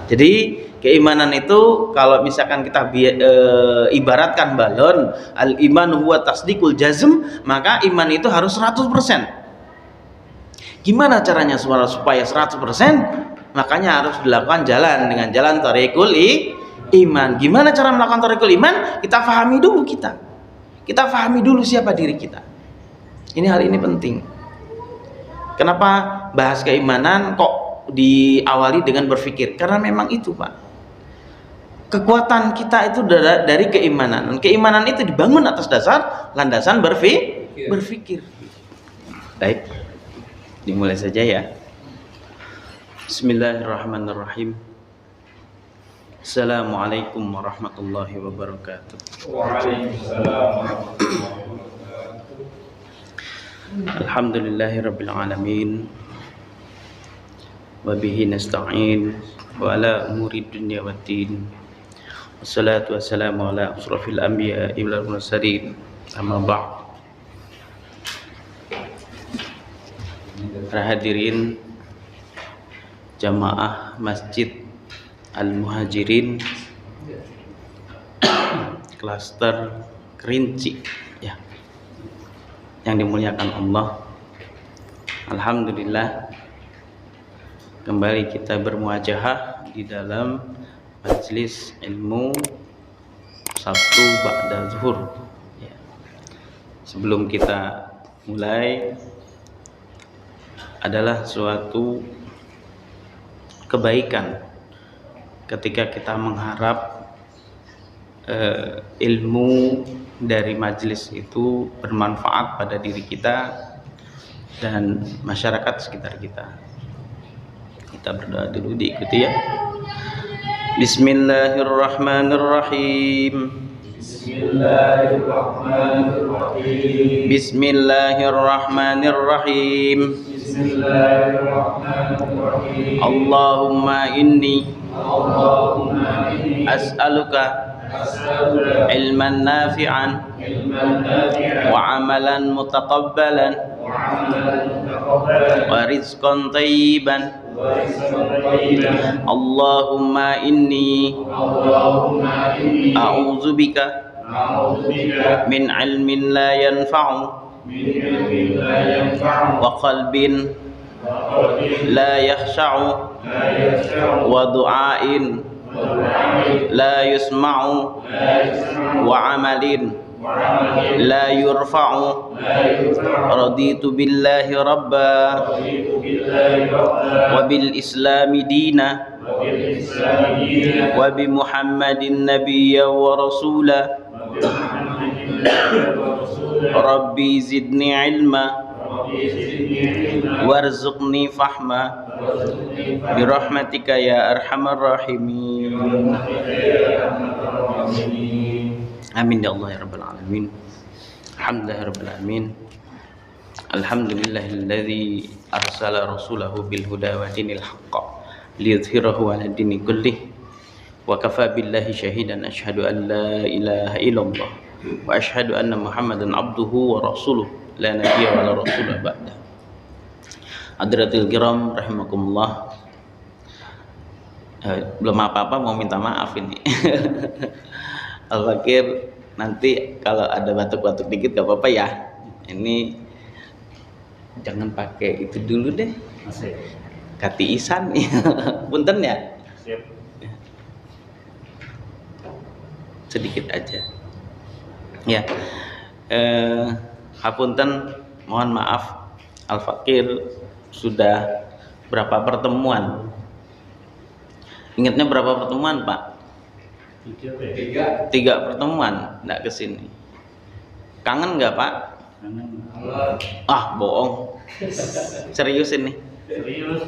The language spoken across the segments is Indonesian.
Jadi keimanan itu kalau misalkan kita ibaratkan balon, al-iman huwa tasdiqul jazm, maka iman itu harus 100%. Gimana caranya supaya 100%? Makanya harus dilakukan jalan dengan jalan thariqul iman. Gimana cara melakukan thariqul iman? Kita fahami dulu Kita fahami dulu siapa diri kita. Hal ini penting. Kenapa bahas keimanan kok diawali dengan berpikir? Karena memang itu, Pak. Kekuatan kita itu dari keimanan. Dan keimanan itu dibangun atas dasar landasan berpikir. Baik. Dimulai saja ya. Bismillahirrahmanirrahim. Assalamualaikum warahmatullahi wabarakatuh. Waalaikumsalam warahmatullahi wabarakatuh. Alhamdulillahirabbil alamin. Wa bihi nasta'in wa ala umuri dunya waddin. Wassalatu wassalamu ala asrofil anbiya'i wal mursalin. Amma ba'd. Para hadirin jamaah Masjid Al-Muhajirin klaster Kerinci ya, yang dimuliakan Allah. Alhamdulillah, kembali kita bermuajahah di dalam majelis ilmu Sabtu ba'da zuhur ya. Sebelum kita mulai, adalah suatu kebaikan ketika kita mengharap ilmu dari majelis itu bermanfaat pada diri kita dan masyarakat sekitar kita. Kita berdoa dulu, diikuti ya. Bismillahirrahmanirrahim. Bismillahirrahmanirrahim. Bismillahirrahmanirrahim. Bismillahirrahmanirrahim. Allahumma inni as'aluka ilman nafi'an wa amalan mutaqabbalan wa rizqan tayyiban. Allahumma inni a'udzubika min ilmin la yanfa'u wa qalbin la yakhsha'u wa du'ain la yusma'u wa amalin la yurfa'u. Raditu billahi rabba wa bil islami dina wa bi muhammadin nabiyya wa rasula. Rabbi zidni ilma warzuqni fahma birahmatika ya arhamar rahimin. Amin ya Allah ya rabbal alamin. Alhamdulillahirabbil alamin. Alhamdulillahilladzi arsala rasulahu bil huda wa dinil haqq liyudhhirahu 'ala dini kullih wa kafa billahi shahidan. Asyhadu an la ilaha illallah wa asyhadu anna Muhammadan abduhu wa rasuluh la nabiyya wa la rasula ba'da. Hadratil kiram rahimakumullah. Belum apa-apa mau minta maaf ini. Al-Fakir, nanti kalau ada batuk-batuk dikit gak apa-apa ya. Ini jangan pakai itu dulu deh. Kati isan punten ya. Siap. Sedikit aja. Ya. Hapunten, mohon maaf. Al-Fakir sudah berapa pertemuan? Ingatnya berapa pertemuan, Pak? 3 pertemuan enggak kesini. Kangen nggak, Pak? Ah, bohong. Serius ini. Serius.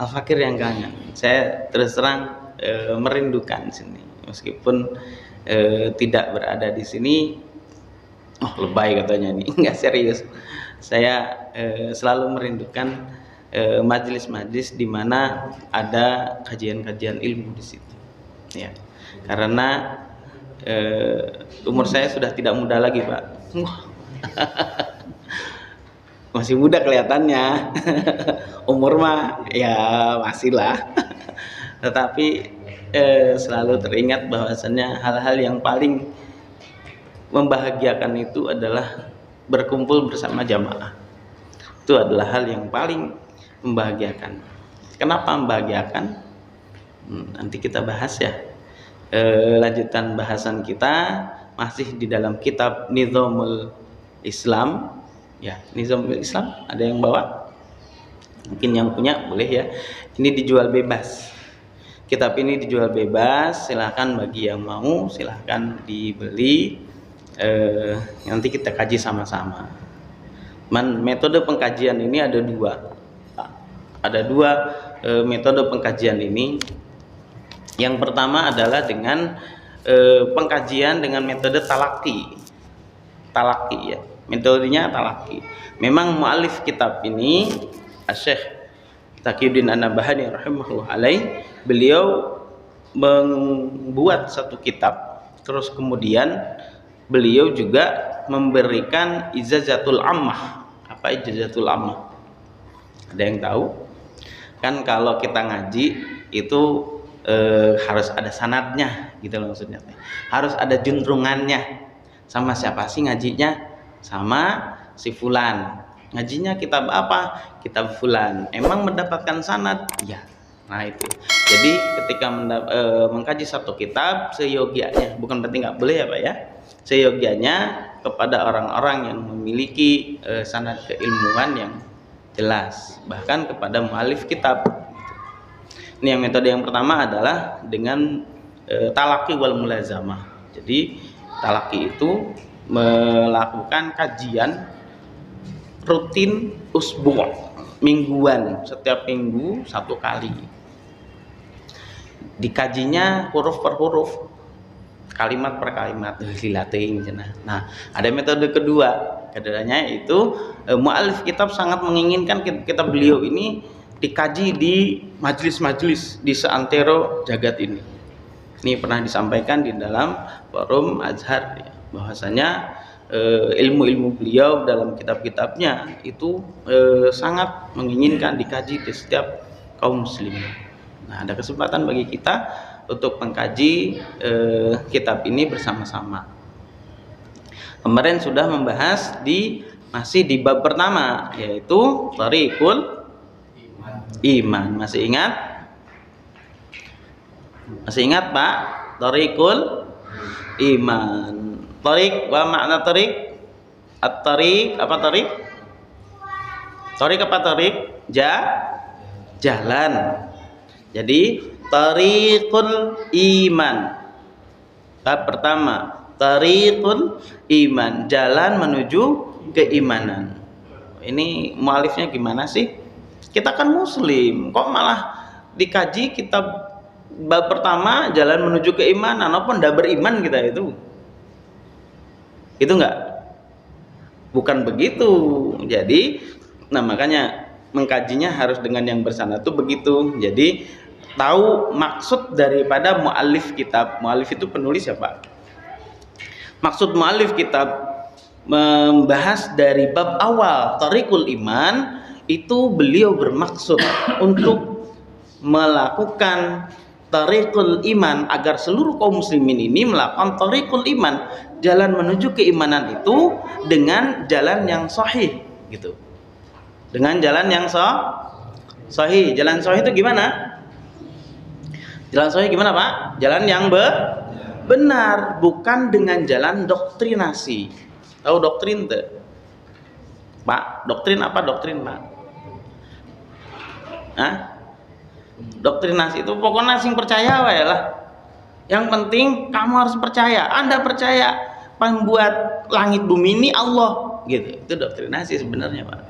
Al-Fakir yang kangen. Saya terus terang merindukan sini. Meskipun tidak berada di sini. Oh, lebay katanya nih. Enggak, serius. Saya selalu merindukan majelis-majelis di mana ada kajian-kajian ilmu di situ. Ya. Karena umur saya sudah tidak muda lagi, Pak. Masih muda kelihatannya. Umur mah ya masih lah. Tetapi selalu teringat bahwasannya hal-hal yang paling membahagiakan itu adalah berkumpul bersama jamaah. Itu adalah hal yang paling membahagiakan. Kenapa membahagiakan? Nanti kita bahas ya. Lanjutan bahasan kita masih di dalam kitab Nizamul Islam. Ya, Nizamul Islam. Ada yang bawa? Mungkin yang punya boleh ya. Ini dijual bebas. Kitab ini dijual bebas. Silahkan bagi yang mau, silahkan dibeli. Nanti kita kaji sama-sama. Metode pengkajian ini ada dua. Ada dua metode pengkajian ini. Yang pertama adalah dengan pengkajian dengan metode talaki ya. Metodenya talaki. Memang mu'alif kitab ini Syekh Taqiyuddin An-Nabhani rahimahullah alaih, beliau membuat satu kitab, terus kemudian beliau juga memberikan ijazatul ammah. Apa ijazatul ammah? Ada yang tahu? Kan kalau kita ngaji itu harus ada sanadnya gitu loh maksudnya. Harus ada juntrungannya. Sama siapa sih ngajinya? Sama si fulan. Ngajinya kitab apa? Kitab fulan. Emang mendapatkan sanad? Ya. Nah itu. Jadi ketika mengkaji satu kitab seyogianya, bukan berarti nggak boleh ya Pak ya. Seyogianya kepada orang-orang yang memiliki sanad keilmuan yang jelas, bahkan kepada mu'alif kitab. Ini yang metode yang pertama adalah dengan talaki wal mulazamah. Jadi talaki itu melakukan kajian rutin usbu', mingguan, setiap minggu satu kali. Dikajinya huruf per huruf, kalimat per kalimat, lilating. Nah, ada metode kedua. Keduanya itu mu'alif kitab sangat menginginkan kitab beliau ini dikaji di majelis-majelis di seantero jagat ini. Ini pernah disampaikan di dalam forum Azhar ya, bahwasanya ilmu-ilmu beliau dalam kitab-kitabnya itu sangat menginginkan dikaji di setiap kaum muslimin. Nah, ada kesempatan bagi kita untuk mengkaji kitab ini bersama-sama. Kemarin sudah membahas masih di bab pertama, yaitu Thariqul Iman. Masih ingat? Masih ingat Pak? Thariqul Iman. Thariq, wa makna thariq? At-thariq, apa thariq? Thariq apa thariq? Jalan. Jadi Thariqul Iman. Bab pertama, Thariqul Iman, jalan menuju keimanan. Ini mualifnya gimana sih? Kita kan muslim, kok malah dikaji kitab bab pertama jalan menuju keimanan, apa ndak beriman kita itu? Itu enggak? Bukan begitu. Jadi, nah makanya mengkajinya harus dengan yang bersanad itu begitu. Jadi tahu maksud daripada mu'alif kitab. Mu'alif itu penulis ya Pak. Maksud mu'alif kitab membahas dari bab awal Thariqul Iman, itu beliau bermaksud untuk melakukan Thariqul Iman agar seluruh kaum muslimin ini melakukan Thariqul Iman, jalan menuju keimanan itu dengan jalan yang sahih gitu. Dengan jalan yang sahih. Jalan sahih itu gimana? Jalan sahih gimana Pak? Jalan yang benar, bukan dengan jalan doktrinasi. Tahu doktrin tuh? Pak, doktrin apa doktrin Pak? Hah? Doktrinasi itu pokoknya sing percaya wae lah. Yang penting kamu harus percaya. Anda percaya pembuat langit bumi ini Allah gitu. Itu doktrinasi sebenarnya Pak.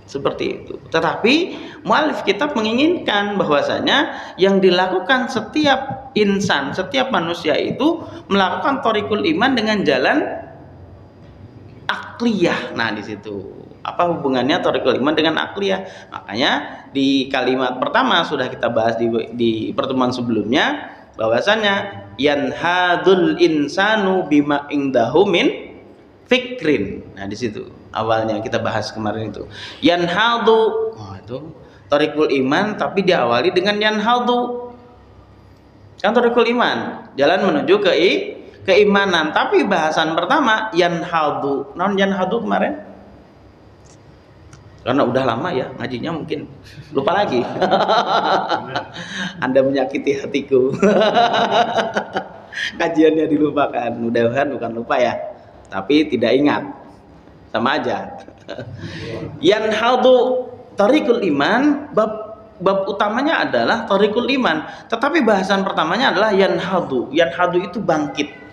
Seperti itu. Tetapi mu'alif kitab menginginkan bahwasanya yang dilakukan setiap insan, setiap manusia itu melakukan Thariqul Iman dengan jalan akliyah. Nah, di situ apa hubungannya Thariqul Iman dengan akliyah? Makanya di kalimat pertama sudah kita bahas di pertemuan sebelumnya bahwasanya yanhadul insanu bima indahu min fikrin. Nah, di situ awalnya kita bahas kemarin itu. Yanhadu, itu Thariqul iman tapi diawali dengan yanhadu. Kan thariqul iman, jalan menuju keimanan. Tapi bahasan pertama yanhadu. Non yanhadu kemarin? Karena udah lama ya ngajinya, mungkin lupa lagi. Anda menyakiti hatiku. Kajiannya dilupakan. Mudah-mudahan bukan lupa ya, tapi tidak ingat, sama aja. Yanhadu thariqul iman, bab utamanya adalah thariqul iman, tetapi bahasan pertamanya adalah yanhadu. Yanhadu itu bangkit.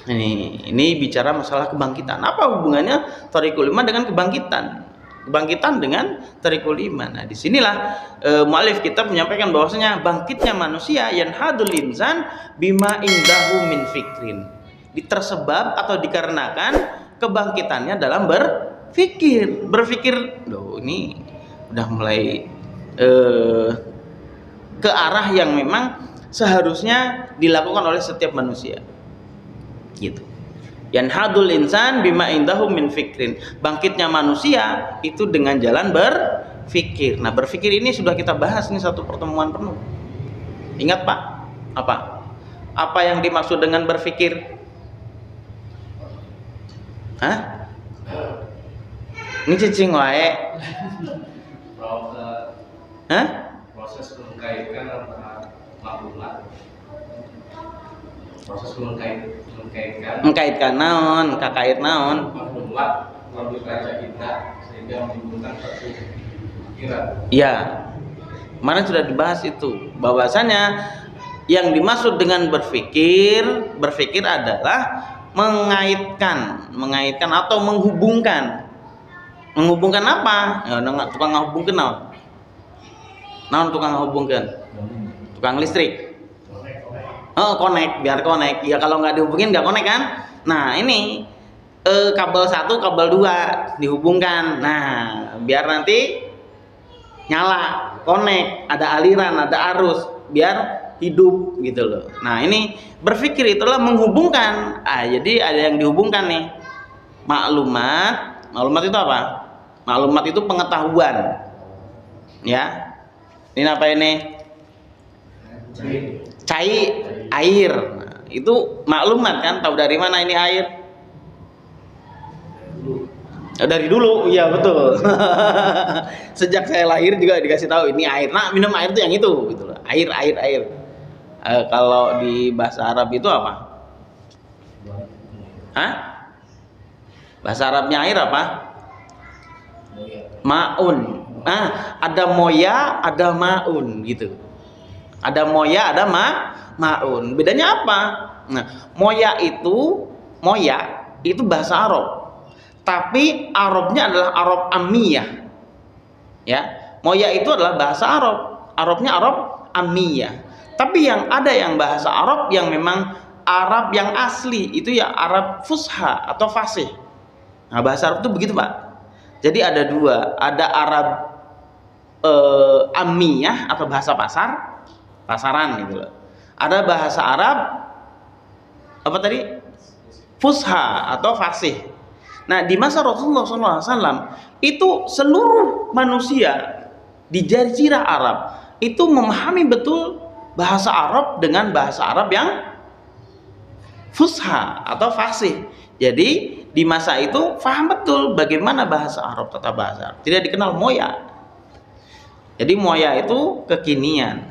Ini bicara masalah kebangkitan. Apa hubungannya thariqul iman dengan kebangkitan? Kebangkitan dengan thariqul iman. Nah, disinilah mu'alif kita menyampaikan bahwasanya bangkitnya manusia yanhadul insan bima indahu min fikrin. Ditersebab atau dikarenakan kebangkitannya dalam berpikir. Berpikir, loh ini udah mulai ke arah yang memang seharusnya dilakukan oleh setiap manusia. Gitu. Yanhadul insan bima indahu min fikrin. Bangkitnya manusia itu dengan jalan berpikir. Nah, berpikir ini sudah kita bahas nih satu pertemuan penuh. Ingat Pak? Apa? Apa yang dimaksud dengan berpikir? Hah? Ini cicing wae. Hah? Proses mengkaitkan antara maklumat. Proses mengkaitkan naon, kakait naon. maklumat melalui kaca kita sehingga menimbulkan satu pikiran. Ya, kemarin sudah dibahas itu, bahwasanya yang dimaksud dengan berpikir adalah mengaitkan atau menghubungkan apa? Ya, tukang ngahubungkeun naon? Naon tukang ngahubungkeun? Tukang listrik. Oh, connect, biar connect. Ya kalau nggak dihubungin nggak connect kan? Nah ini kabel 1, kabel 2 dihubungkan. Nah biar nanti nyala, connect, ada aliran, ada arus, biar hidup gitu loh. Nah ini berpikir itulah menghubungkan. Jadi ada yang dihubungkan nih. Maklumat itu apa? Maklumat itu pengetahuan. Ya, ini apa ini? Cai, air. Nah, itu maklumat kan? Tahu dari mana ini air? Dari dulu, iya betul. Sejak saya lahir juga dikasih tahu ini air. Nah, minum air itu yang itu, gitu loh. Air. Kalau di bahasa Arab itu apa? Hah? Bahasa Arabnya air apa? Maun. Nah, ada moya, ada maun, gitu. Ada moya, ada maun. Bedanya apa? Nah, moya itu bahasa Arab. Tapi Arabnya adalah Arab Amiyah. Ya, moya itu adalah bahasa Arab. Arabnya Arab Amiyah. Tapi yang ada yang bahasa Arab yang memang Arab yang asli itu ya Arab Fusha atau Fasih. Nah, bahasa Arab itu begitu, Pak. Jadi ada dua, ada Arab Amiyah atau bahasa pasaran gitu loh. Ada bahasa Arab apa tadi? Fusha atau Fasih. Nah, di masa Rasulullah SAW itu seluruh manusia di Jazirah Arab itu memahami betul bahasa Arab dengan bahasa Arab yang Fusha atau Fasih. Jadi di masa itu faham betul bagaimana bahasa Arab, tata bahasa Arab. Tidak dikenal moya. Jadi moya itu kekinian.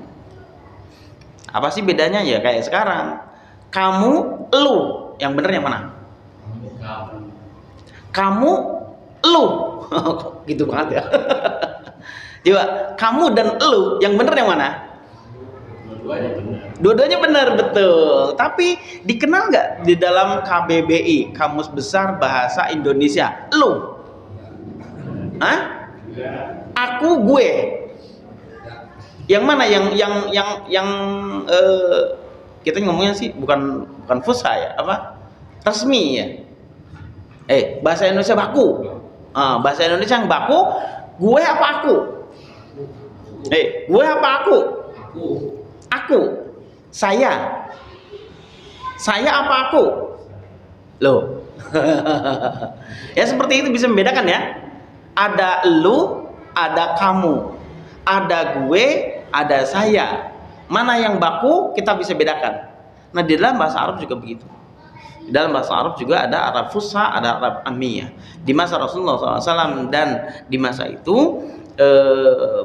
Apa sih bedanya ya kayak sekarang? Kamu, lu, yang bener yang mana? Kamu, lu, gitu banget ya. Coba, kamu dan lu, yang bener yang mana? Dua-duanya benar, betul. Tapi dikenal nggak di dalam KBBI, Kamus Besar Bahasa Indonesia? Lu, hah? Aku, gue. Yang mana? Yang kita ngomongnya sih bukan fusha ya, apa? Resmi ya. Bahasa Indonesia baku. Bahasa Indonesia yang baku, gue apa aku? Gue apa aku? Aku. Saya apa aku? Loh. Ya seperti itu bisa membedakan ya. Ada lu, ada kamu, ada gue, ada saya. Mana yang baku kita bisa bedakan. Nah di dalam bahasa Arab juga begitu. Di dalam bahasa Arab juga ada Arab Fusha, ada Arab Ammiyah. Di masa Rasulullah SAW dan di masa itu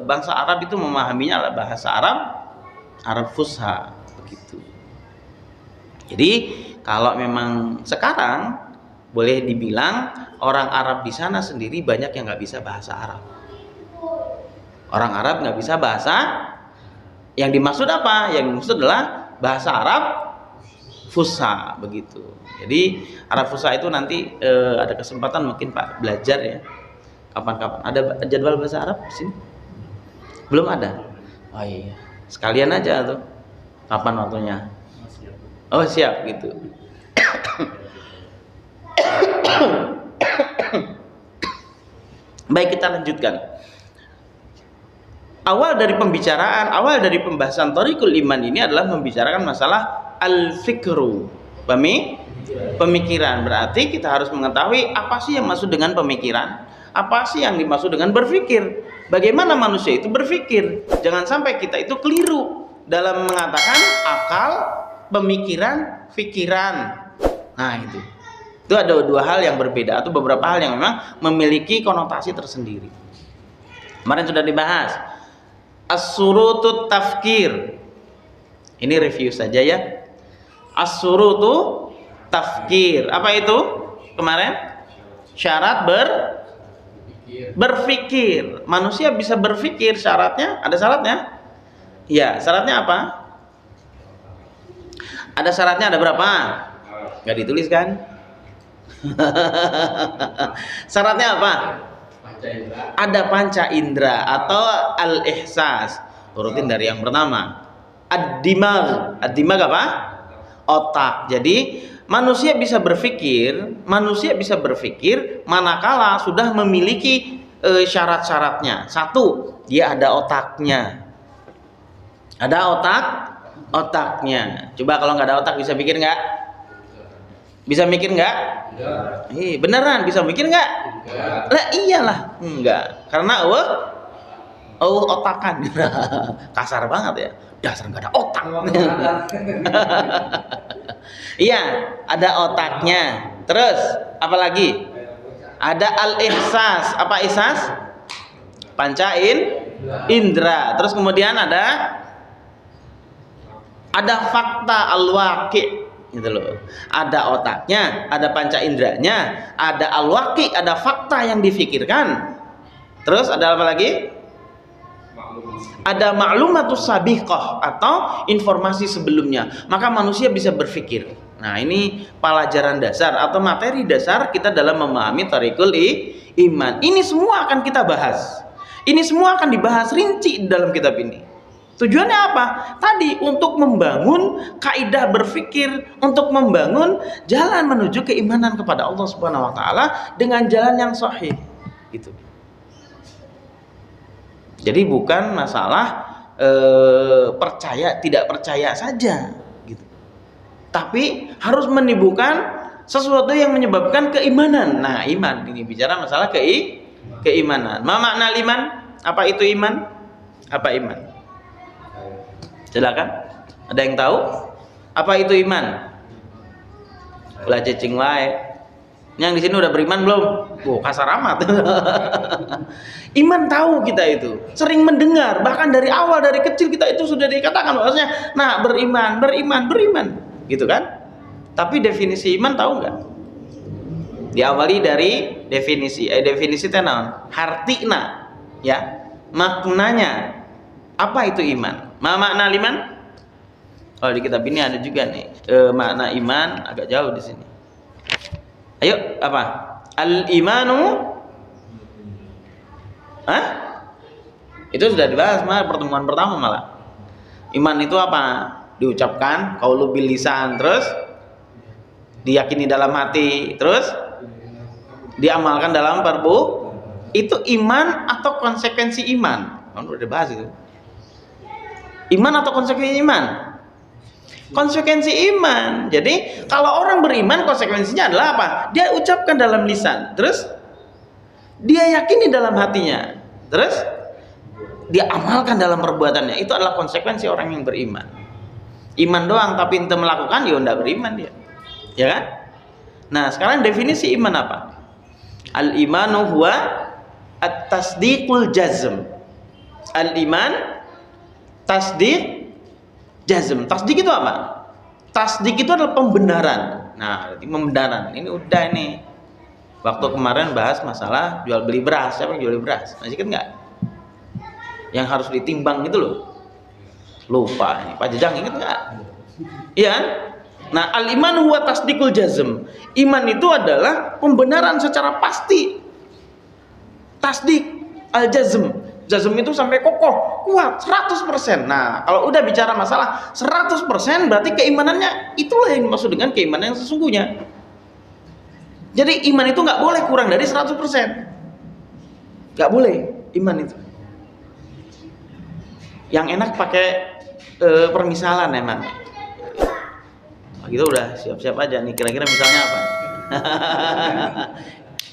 bangsa Arab itu memahaminya adalah bahasa Arab Fusha begitu. Jadi kalau memang sekarang boleh dibilang orang Arab di sana sendiri banyak yang nggak bisa bahasa Arab. Orang Arab nggak bisa bahasa. Yang dimaksud apa? Yang dimaksud adalah bahasa Arab Fusha begitu. Jadi Arab Fusha itu nanti ada kesempatan mungkin Pak belajar ya. Kapan-kapan. Ada jadwal bahasa Arab di sini? Belum ada. Oh iya. Sekalian aja tuh. Kapan waktunya? Oh siap gitu. Baik, kita lanjutkan. Awal dari pembahasan Thariqul Iman ini adalah membicarakan masalah al-fikru. Pemikiran. Berarti kita harus mengetahui apa sih yang maksud dengan pemikiran, apa sih yang dimaksud dengan berpikir. Bagaimana manusia itu berpikir. Jangan sampai kita itu keliru dalam mengatakan akal, pemikiran, pikiran. Nah itu ada dua hal yang berbeda atau beberapa hal yang memang memiliki konotasi tersendiri. Kemarin sudah dibahas as-surutut tafkir. Ini review saja ya. As-surutu tafkir. Apa itu? Kemarin syarat berpikir. Manusia bisa berpikir, syaratnya ada syaratnya? Ya, syaratnya apa? Ada syaratnya, ada berapa? Gak ditulis kan? Syaratnya apa? Ada panca indera atau al-ihsas. Urutin dari yang pertama. Ad-dimag. Ad-dimag apa? Otak. Jadi manusia bisa berpikir manakala sudah memiliki syarat-syaratnya. Satu, dia ada otaknya. Ada otaknya. Coba kalau nggak ada otak bisa pikir nggak? Bisa mikir nggak? Beneran bisa mikir nggak? Lah iyalah enggak. Karena otakan. Kasar banget ya. Dasar nggak ada otak. Iya, ada otaknya. Terus apa lagi? Ada al-ihsas. Apa ihsas? Panca indra. Terus kemudian ada fakta al-waqi'. Gitu loh. Ada otaknya, ada panca indranya, ada al-waqi', ada fakta yang difikirkan. Terus ada apa lagi? Ada ma'lumatus sabiqah atau informasi sebelumnya. Maka manusia bisa berpikir. Nah, ini pelajaran dasar atau materi dasar kita dalam memahami Thariqul Iman. Ini semua akan kita bahas. Ini semua akan dibahas rinci dalam kitab ini. Tujuannya apa? Tadi untuk membangun kaidah berpikir, untuk membangun jalan menuju keimanan kepada Allah Subhanahu wa taala dengan jalan yang sahih. Gitu. Jadi bukan masalah percaya tidak percaya saja gitu. Tapi harus menimbulkan sesuatu yang menyebabkan keimanan. Nah, iman ini bicara masalah keimanan. Ma makna iman? Apa itu iman? Apa iman? Silakan. Ada yang tahu? Apa itu iman? Ulah cacing wae. Yang di sini udah beriman belum? Kasar amat. Iman tahu kita itu. Sering mendengar, bahkan dari awal dari kecil kita itu sudah dikatakan bahwasanya, nah beriman. Gitu kan? Tapi definisi iman tahu nggak? Diawali dari definisi. Definisi tenan. Hartina, ya. Maknanya. Apa itu iman? Makna iman? Kalau di kitab ini ada juga nih makna iman agak jauh di sini. Ayo apa? Al-imanu? Hah? Itu sudah dibahas pertemuan pertama malah. Iman itu apa? Diucapkan qaulu bil lisan, terus diyakini dalam hati, terus diamalkan dalam perbu. Itu iman atau konsekuensi iman? Kan udah dibahas itu. Iman atau konsekuensi iman? Konsekuensi iman. Jadi kalau orang beriman konsekuensinya adalah apa? Dia ucapkan dalam lisan, terus dia yakini dalam hatinya. terus dia amalkan dalam perbuatannya, itu adalah konsekuensi orang yang beriman. Iman doang tapi ente melakukan, ya enggak beriman dia, ya kan? Nah sekarang definisi iman apa? Al imanu huwa at-tasdiqul jazm. Al iman tasdiq jazm. Tasdiq itu apa? Tasdiq itu adalah pembenaran. Nah, pembenaran ini udah ini. Waktu kemarin bahas masalah jual beli beras, siapa yang jual beli beras? Masih kan nggak? Yang harus ditimbang gitu loh. Lupa nih, Pak Jejang inget nggak? Iya kan? Nah, al-iman huwa tasdiqul jazm. Iman itu adalah pembenaran secara pasti. Tasdik al-jazm. Jazm itu sampai kokoh, kuat, 100%. Nah, kalau udah bicara masalah 100% berarti keimanannya itulah yang dimaksud dengan keimanan yang sesungguhnya. Jadi iman itu nggak boleh kurang dari 100%. Nggak boleh iman itu. Yang enak pakai permisalan emang. Nah, gitu udah siap-siap aja nih, kira-kira misalnya apa?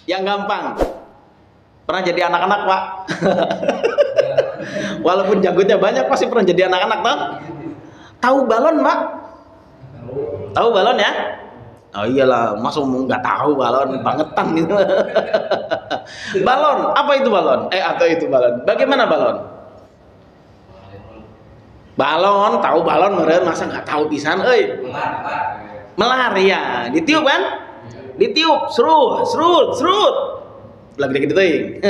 Yang gampang. Pernah jadi anak-anak, Pak? Walaupun jagonya banyak pasti pernah jadi anak-anak, toh? Tahu balon, Pak? Tahu balon ya? Oh iyalah, masa nggak tahu balon, bangetan gitu. Balon, apa itu balon? Atau itu balon? Bagaimana balon? Balon, tahu balon meren, masa nggak tahu pisan, melar ya, ditiup kan? Ditiup, serut, lagi dikit ting.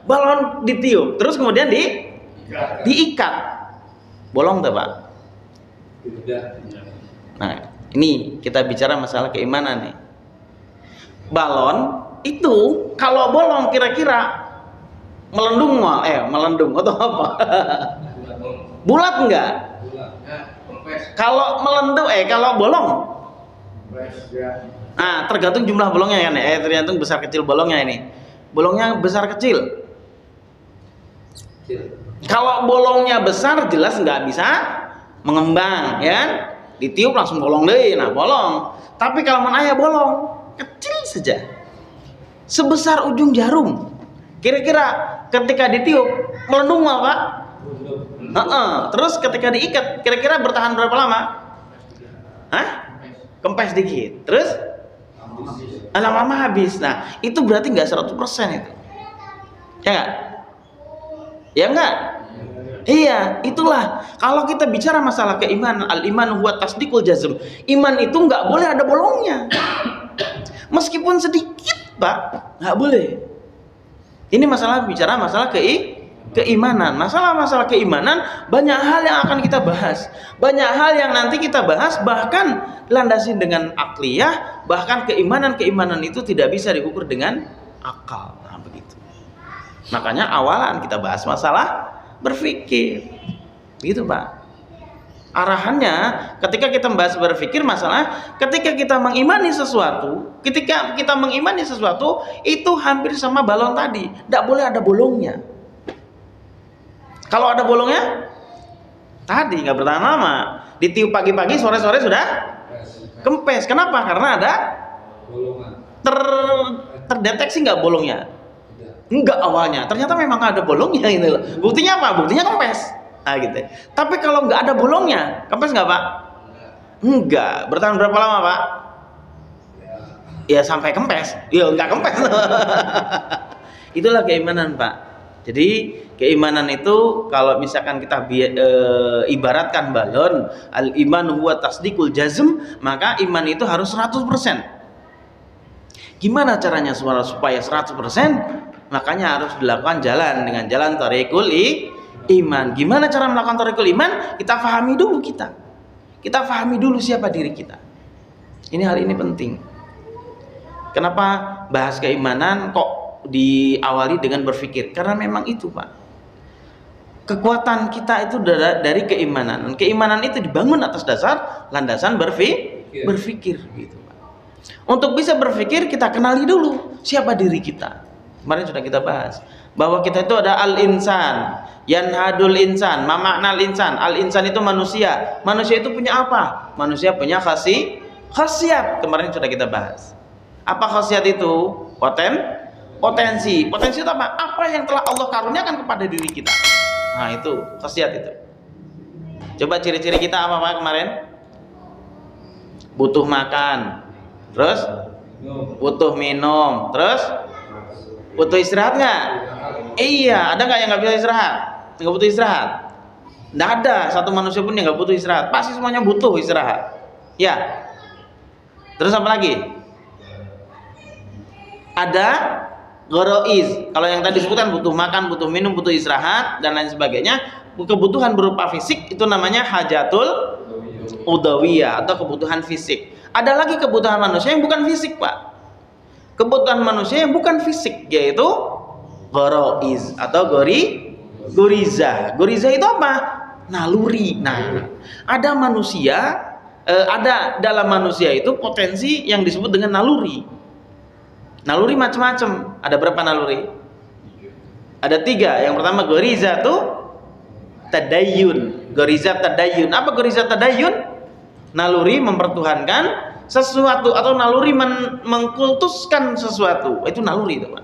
Balon ditiup, terus kemudian diikat, bolong tuh Pak. Nah, ini kita bicara masalah keimanan nih. Balon itu kalau bolong kira-kira melendung atau apa? Bulat enggak? Kalau melendung, kalau bolong? Nah, tergantung jumlah bolongnya kan ya. Tergantung besar kecil bolongnya ini. Bolongnya besar kecil. Kalau bolongnya besar jelas nggak bisa mengembang, ya kan? Ditiup langsung bolong deh. Nah, bolong. Tapi kalau mana ya bolong kecil saja. Sebesar ujung jarum. Kira-kira ketika ditiup melendung nggak, Pak? Terus ketika diikat kira-kira bertahan berapa lama? Kempes dikit. Terus lama-lama habis. Nah, itu berarti nggak 100% itu. Ya nggak? Ya nggak? Iya, itulah. Kalau kita bicara masalah keimanan, al-iman huwa tasdiqul jazm. Iman itu nggak boleh ada bolongnya. Meskipun sedikit, Pak, nggak boleh. Ini bicara masalah keimanan. Masalah keimanan banyak hal yang akan kita bahas. Banyak hal yang nanti kita bahas, bahkan landasin dengan akliyah, bahkan keimanan itu tidak bisa diukur dengan akal. Nah, begitu. Makanya awalan kita bahas masalah berpikir. Gitu, Pak. Arahannya ketika kita membahas berpikir masalah ketika kita mengimani sesuatu, itu hampir sama balon tadi, tidak boleh ada bolongnya. Kalau ada bolongnya, tadi nggak bertahan lama. Ditiup pagi-pagi, sore-sore sudah kempes. Kenapa? Karena ada terdeteksi nggak bolongnya? Enggak awalnya. Ternyata memang ada bolongnya ini loh. Buktinya apa? Buktinya kempes. Nah gitu. Tapi kalau nggak ada bolongnya, kempes nggak Pak? Enggak. Bertahan berapa lama Pak? Ya sampai kempes. Ya nggak kempes. Itulah keimanan Pak. Jadi keimanan itu kalau misalkan kita ibaratkan balon, al-iman huwa tasdiqul jazm, maka iman itu harus 100%. Gimana caranya supaya 100%? Makanya harus dilakukan dengan jalan thariqul iman. Gimana cara melakukan thariqul iman? Kita fahami dulu Kita fahami dulu siapa diri kita. Hal ini penting. Kenapa bahas keimanan kok diawali dengan berpikir? Karena memang itu Pak, kekuatan kita itu dari keimanan. Keimanan itu dibangun atas dasar landasan berpikir gitu Pak. Untuk bisa berpikir kita kenali dulu siapa diri kita. Kemarin sudah kita bahas bahwa kita itu ada al-insan, yanhadul insan, ma makna al-insan. Al-insan itu manusia. Manusia itu punya apa? Manusia punya khasiat. Kemarin sudah kita bahas. Apa khasiat itu? Potensi. Potensi itu apa? Apa yang telah Allah karuniakan kepada diri kita. Nah, itu khasiat itu. Coba ciri-ciri kita apa Pak kemarin? Butuh makan, terus butuh minum, terus butuh istirahat nggak? Iya, ada nggak yang nggak bisa istirahat? Nggak butuh istirahat? Nggak ada satu manusia pun yang nggak butuh istirahat. Pasti semuanya butuh istirahat. Ya. Terus apa lagi? Ada goroiz. Kalau yang tadi disebutkan butuh makan, butuh minum, butuh istirahat dan lain sebagainya. Kebutuhan berupa fisik itu namanya hajatul udawiyah atau kebutuhan fisik. Ada lagi kebutuhan manusia yang bukan fisik, Pak. Kebutuhan manusia yang bukan fisik, yaitu goroiz atau goriza. Goriza itu apa? Naluri. Nah, ada manusia, ada dalam manusia itu potensi yang disebut dengan naluri. Naluri macam-macam. Ada berapa naluri? Ada 3. Yang pertama goriza tuh tadayun. Goriza tadayun. Apa goriza tadayun? Naluri mempertuhankan sesuatu atau naluri mengkultuskan sesuatu. Itu naluri itu, Pak.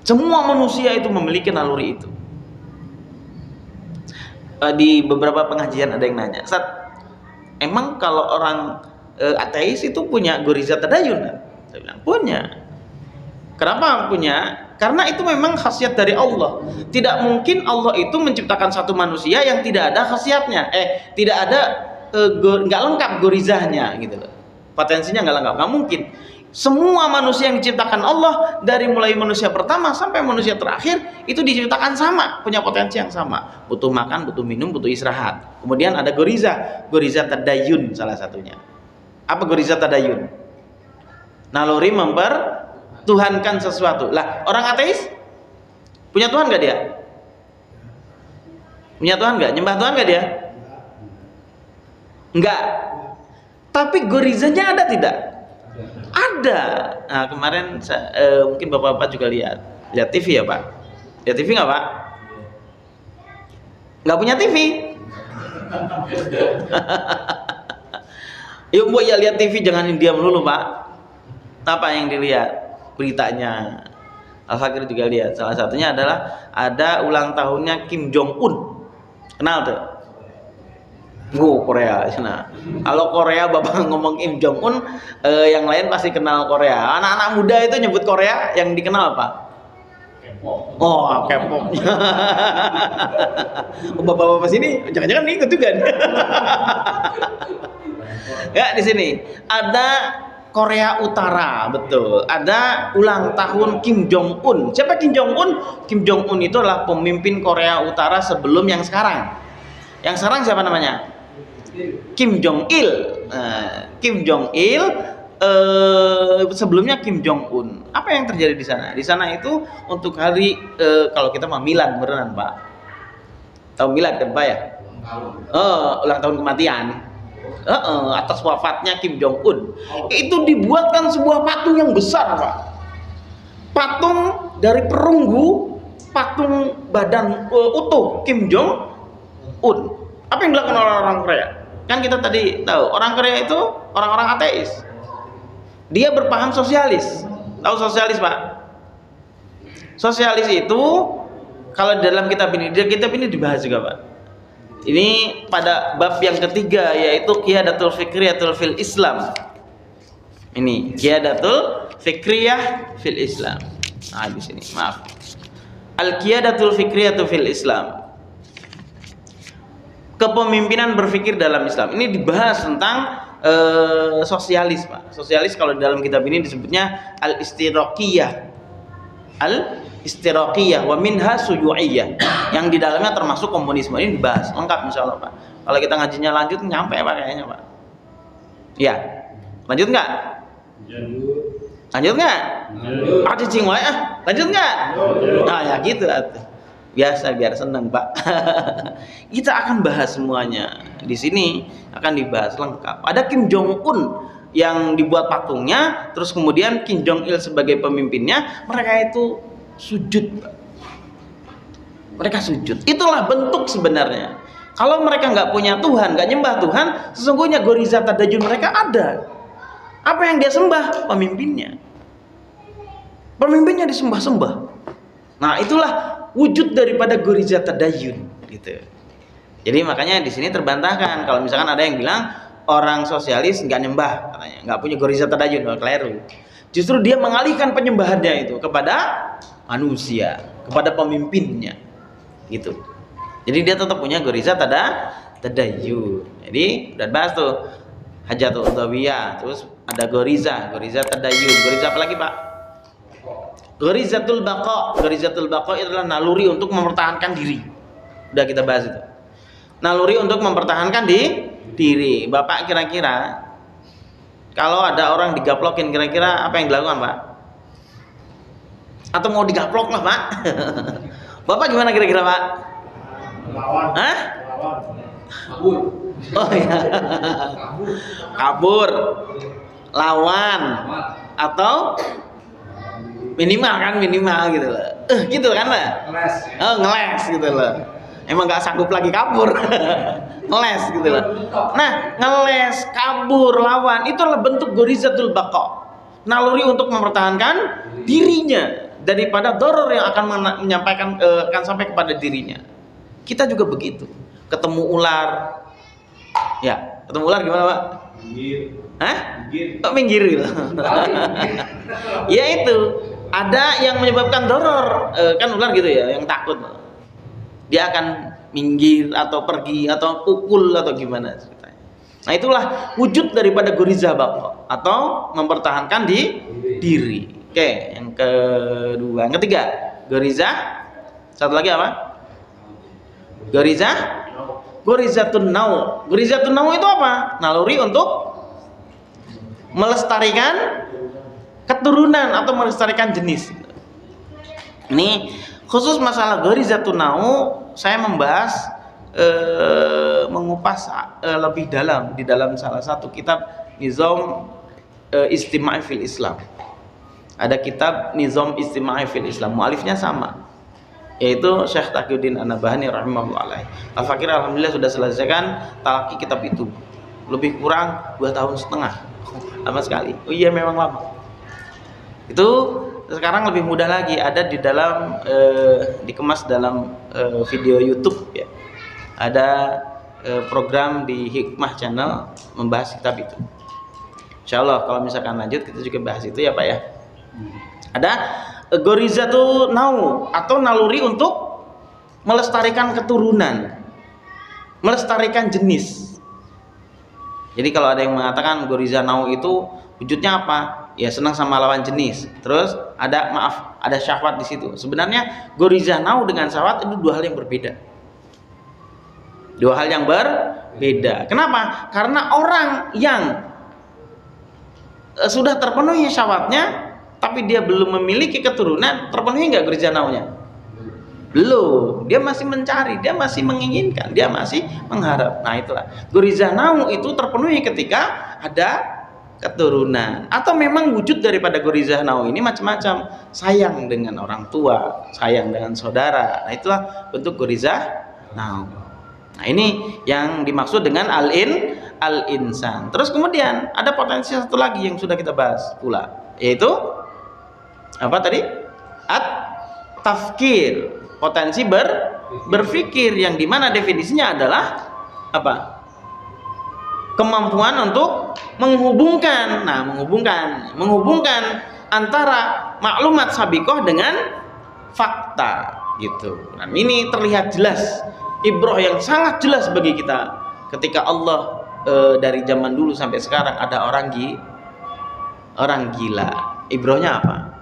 Semua manusia itu memiliki naluri itu. Di beberapa pengajian ada yang nanya, Ustaz, emang kalau orang ateis itu punya goriza tadayun? Saya bilang punya. Kenapa punya? Karena itu memang khasiat dari Allah. Tidak mungkin Allah itu menciptakan satu manusia yang tidak ada khasiatnya. Tidak ada, nggak lengkap gorizahnya gitu loh. Potensinya nggak lengkap, nggak mungkin. Semua manusia yang diciptakan Allah dari mulai manusia pertama sampai manusia terakhir itu diciptakan sama, punya potensi yang sama. Butuh makan, butuh minum, butuh istirahat. Kemudian ada goriza tadayun salah satunya. Apa goriza tadayun? Naluri mempertuhankan sesuatu. Lah, orang ateis punya Tuhan nggak dia? Punya Tuhan nggak? Nyembah Tuhan nggak dia? Enggak. Tapi gorizanya ada tidak? Ada. Nah, kemarin mungkin bapak-bapak juga lihat TV ya Pak? Lihat TV nggak Pak? Nggak punya TV? Yuk Bu ya lihat TV, jangan diam dulu Pak. Apa yang dilihat? Beritanya. Al-Fakir juga lihat. Salah satunya adalah ada ulang tahunnya Kim Jong Un. Kenal tuh? Korea sana. Kalau Korea bapak ngomong Kim Jong Un, yang lain pasti kenal Korea. Anak-anak muda itu nyebut Korea yang dikenal apa? Oh, K-pop. Bapak-bapak sini jangan-jangan ikut juga. Ya, di sini ada Korea Utara, betul. Ada ulang tahun Kim Jong Un. Siapa Kim Jong Un? Kim Jong Un itu adalah pemimpin Korea Utara sebelum yang sekarang. Yang sekarang siapa namanya? Kim Jong Il. Kim Jong Il sebelumnya Kim Jong Un. Apa yang terjadi di sana? Di sana itu untuk hari kalau kita mah milad beneran Pak. Tahu milad kan Pak ya? Ulang tahun kematian. Atas wafatnya Kim Jong Un. Itu dibuatkan sebuah patung yang besar Pak. Patung dari perunggu, patung badan utuh Kim Jong Un. Apa yang dilakukan oleh orang Korea? Kan kita tadi tahu orang Korea itu orang-orang ateis. Dia berpaham sosialis. Tahu sosialis Pak? Sosialis itu kalau dalam kitab ini dibahas juga Pak. Ini pada bab yang ketiga yaitu Qiyadatul Fikriyatul fil Islam. Ini Qiyadatul Fikriyah fil Islam. Nah, di sini, maaf. Al-Qiyadatul Fikriyatul fil Islam. Kepemimpinan berpikir dalam Islam. Ini dibahas tentang sosialis, Pak. Sosialis kalau dalam kitab ini disebutnya al-istiraqiyah. Al-istiraqiyah wa minha suyu'iyah. Yang di dalamnya termasuk komunisme. Ini dibahas lengkap insyaallah, Pak. Kalau kita ngajinya lanjut nyampe Pak kayaknya, Pak. Ya. Lanjut enggak? Lanjut enggak? Lanjut enggak? Nah, ya gitu atuh. Biasa biar seneng Pak. Kita akan bahas semuanya di sini, akan dibahas lengkap. Ada Kim Jong Un yang dibuat patungnya, terus kemudian Kim Jong Il sebagai pemimpinnya, mereka itu sujud Pak. Mereka sujud. Itulah bentuk sebenarnya. Kalau mereka nggak punya Tuhan, nggak nyembah Tuhan, sesungguhnya goriza tadajun mereka ada. Apa yang dia sembah? Pemimpinnya. Pemimpinnya disembah-sembah. Nah, itulah wujud daripada goriza tadayun gitu. Jadi makanya di sini terbantahkan kalau misalkan ada yang bilang orang sosialis nggak nyembah, katanya nggak punya goriza tadayun, keliru. Justru dia mengalihkan penyembahannya itu kepada manusia, kepada pemimpinnya, gitu. Jadi dia tetap punya goriza tadayun. Jadi udah bahas tuh hajatul udawiyah, terus ada goriza tadayun, goriza apa lagi Pak? Gorizatul baqa itu adalah naluri untuk mempertahankan diri. Udah kita bahas itu. Naluri untuk mempertahankan diri. Bapak kira-kira kalau ada orang digaplokin, kira-kira apa yang dilakukan Pak? Atau mau digaplok lah Pak? Bapak gimana kira-kira Pak? Lawan. Hah? Kabur. Oh iya. Kabur. Lawan. Atau minimal gitu loh. Gitu kan lah. Ngeles. Oh, ngeles gitu loh. Emang nggak sanggup lagi kabur. Ngeles gitu loh. Nah, ngeles, kabur, lawan itu adalah bentuk gorizatul baqa. Naluri untuk mempertahankan dirinya daripada doror yang akan menyampaikan akan sampai kepada dirinya. Kita juga begitu. Ketemu ular. Ya, ketemu ular gimana, Pak? Minggir. Hah? Minggir. Kok minggir gitu? Ya itu. Ada yang menyebabkan doror, kan ular gitu ya, yang takut. Dia akan minggir atau pergi atau pukul atau gimana ceritanya. Nah, itulah wujud daripada goriza baqa atau mempertahankan diri. Oke, yang kedua, yang ketiga, goriza. Satu lagi apa? Gorizatun nau. Gorizatun nau itu apa? Naluri untuk melestarikan keturunan atau melestarikan jenis. Ini khusus masalah gorizatun nau, saya membahas mengupas lebih dalam di dalam salah satu kitab Nizam Istima'i fil Islam. Ada kitab Nizam Istima'i fil Islam, mualifnya sama, yaitu Syekh Taqiyuddin An-Nabhani rahimahullah alaih. Al-Fakir alhamdulillah sudah selesaikan talaki kitab itu. Lebih kurang 2,5 tahun. Lama sekali. Oh iya, memang lama. Itu sekarang lebih mudah lagi, ada di dalam dikemas dalam video YouTube ya. Ada program di Hikmah Channel membahas kitab itu. Insyaallah kalau misalkan lanjut kita juga bahas itu ya Pak ya. Ada gorizatu nau atau naluri untuk melestarikan keturunan, melestarikan jenis. Jadi kalau ada yang mengatakan goriza nau itu wujudnya apa? Ya senang sama lawan jenis. Terus ada syahwat di situ. Sebenarnya goriza nau dengan syahwat itu dua hal yang berbeda. Dua hal yang berbeda. Kenapa? Karena orang yang sudah terpenuhi syahwatnya tapi dia belum memiliki keturunan, terpenuhi nggak goriza naunya? Belum. Dia masih mencari, dia masih menginginkan, dia masih mengharap. Nah, itulah. Goriza nau itu terpenuhi ketika ada keturunan, atau memang wujud daripada goriza nau ini macam-macam, sayang dengan orang tua, sayang dengan saudara. Nah, itulah bentuk goriza nau. Nah, ini yang dimaksud dengan al-insan. Terus kemudian ada potensi satu lagi yang sudah kita bahas pula, yaitu apa tadi? At-tafkir, potensi berpikir, yang dimana definisinya adalah apa? Kemampuan untuk menghubungkan antara maklumat sabiqah dengan fakta gitu. Dan ini terlihat jelas, ibrah yang sangat jelas bagi kita ketika Allah dari zaman dulu sampai sekarang ada orang gila. Ibrahnya apa?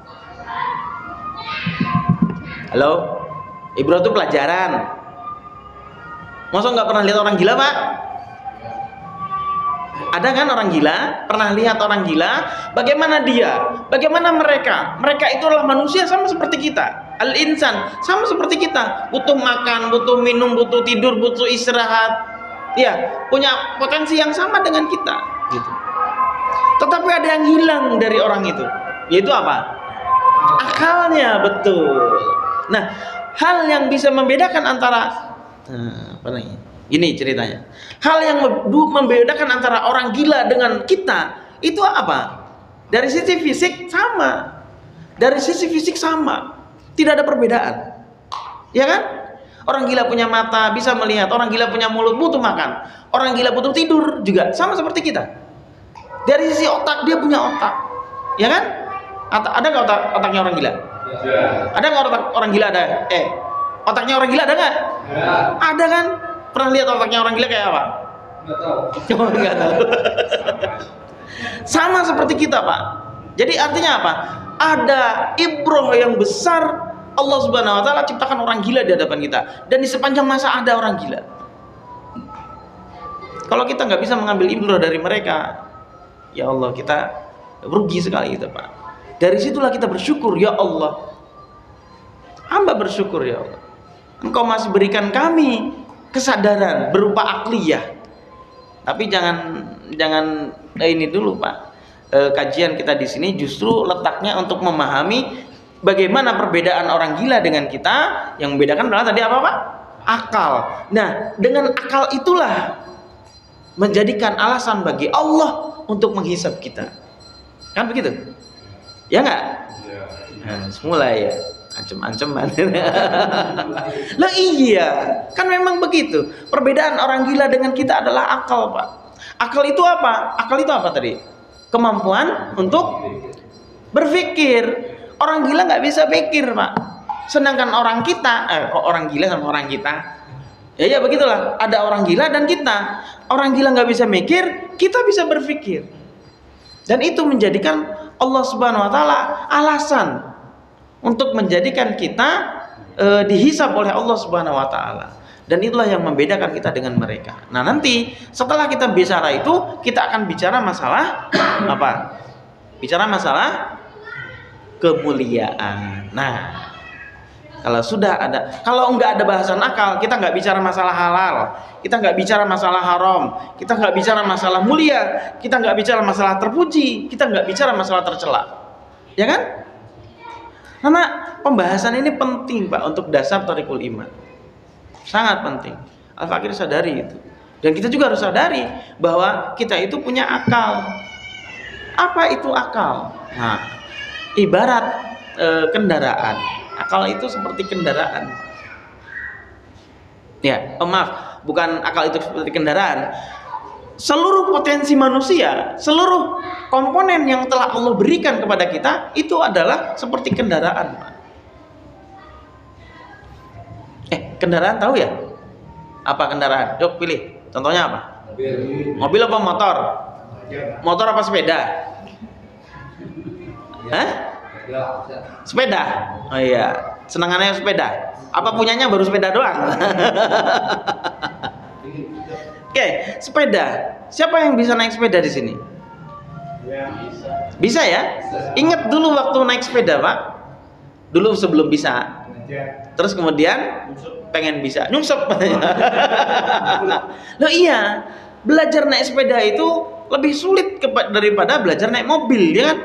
Halo? Ibrah itu pelajaran. Masa nggak pernah lihat orang gila Pak? Ada kan orang gila? Pernah lihat orang gila? Bagaimana dia? Bagaimana mereka? Mereka itu adalah manusia sama seperti kita. Al-insan sama seperti kita. Butuh makan, butuh minum, butuh tidur, butuh istirahat. Ya, punya potensi yang sama dengan kita. Gitu. Tetapi ada yang hilang dari orang itu. Yaitu apa? Akalnya, betul. Nah, hal yang bisa membedakan antara ini ceritanya. Hal yang membedakan antara orang gila dengan kita itu apa? Dari sisi fisik sama. Dari sisi fisik sama, tidak ada perbedaan. Ya kan? Orang gila punya mata, bisa melihat. Orang gila punya mulut, butuh makan. Orang gila butuh tidur juga, sama seperti kita. Dari sisi otak, dia punya otak. Ya kan? Ada nggak otaknya orang gila? Ada nggak orang gila ada? Otaknya orang gila ada nggak? Ada kan? Pernah lihat otaknya orang gila kayak apa? Nggak tahu. Sama seperti kita, Pak. Jadi artinya apa? Ada ibroh yang besar. Allah Subhanahu wa taala ciptakan orang gila di hadapan kita, dan di sepanjang masa ada orang gila. Kalau kita nggak bisa mengambil ibroh dari mereka, ya Allah, kita rugi sekali kita, Pak. Dari situlah kita bersyukur, ya Allah. Hamba bersyukur, ya Allah. Engkau masih berikan kami kesadaran berupa akliyah. Tapi jangan ini dulu, Pak. Kajian kita di sini justru letaknya untuk memahami bagaimana perbedaan orang gila dengan kita. Yang membedakan adalah tadi apa, Pak? Akal. Nah, dengan akal itulah menjadikan alasan bagi Allah untuk menghisab kita. Kan begitu? Ya enggak? Nah, mulai ya. Ancem-anceman. Lah iya, kan memang begitu. Perbedaan orang gila dengan kita adalah akal, Pak. Akal itu apa? Akal itu apa tadi? Kemampuan untuk berpikir. Orang gila nggak bisa pikir, Pak. Sedangkan orang kita, kok orang gila sama orang kita? Ya begitulah. Ada orang gila dan kita. Orang gila nggak bisa mikir, kita bisa berpikir. Dan itu menjadikan Allah Subhanahu Wa Taala alasan untuk menjadikan kita dihisab oleh Allah Subhanahu Wa Taala. Dan itulah yang membedakan kita dengan mereka. Nah, nanti setelah kita bicara itu, kita akan bicara masalah apa? Bicara masalah kemuliaan. Nah, kalau nggak ada bahasan akal, kita nggak bicara masalah halal, kita nggak bicara masalah haram, kita nggak bicara masalah mulia, kita nggak bicara masalah terpuji, kita nggak bicara masalah tercela, ya kan? Karena pembahasan ini penting, Pak, untuk dasar thariqul iman, sangat penting. Al-Fakir sadari itu, dan kita juga harus sadari bahwa kita itu punya akal. Apa itu akal? Nah, ibarat kendaraan. Akal itu seperti kendaraan. Ya, maaf, bukan akal itu seperti kendaraan. Seluruh potensi manusia, seluruh komponen yang telah Allah berikan kepada kita itu adalah seperti kendaraan. Kendaraan tahu ya? Apa kendaraan? Yuk pilih. Contohnya apa? Mobil apa motor? Motor apa sepeda? Hah? Sepeda. Oh iya, senangannya sepeda. Apa punyanya baru sepeda doang? Oke, sepeda. Siapa yang bisa naik sepeda di sini? Bisa ya? Ingat dulu waktu naik sepeda, Pak. Dulu sebelum bisa. Terus kemudian pengen bisa. Nyungsep. Loh iya, belajar naik sepeda itu lebih sulit daripada belajar naik mobil, ya kan?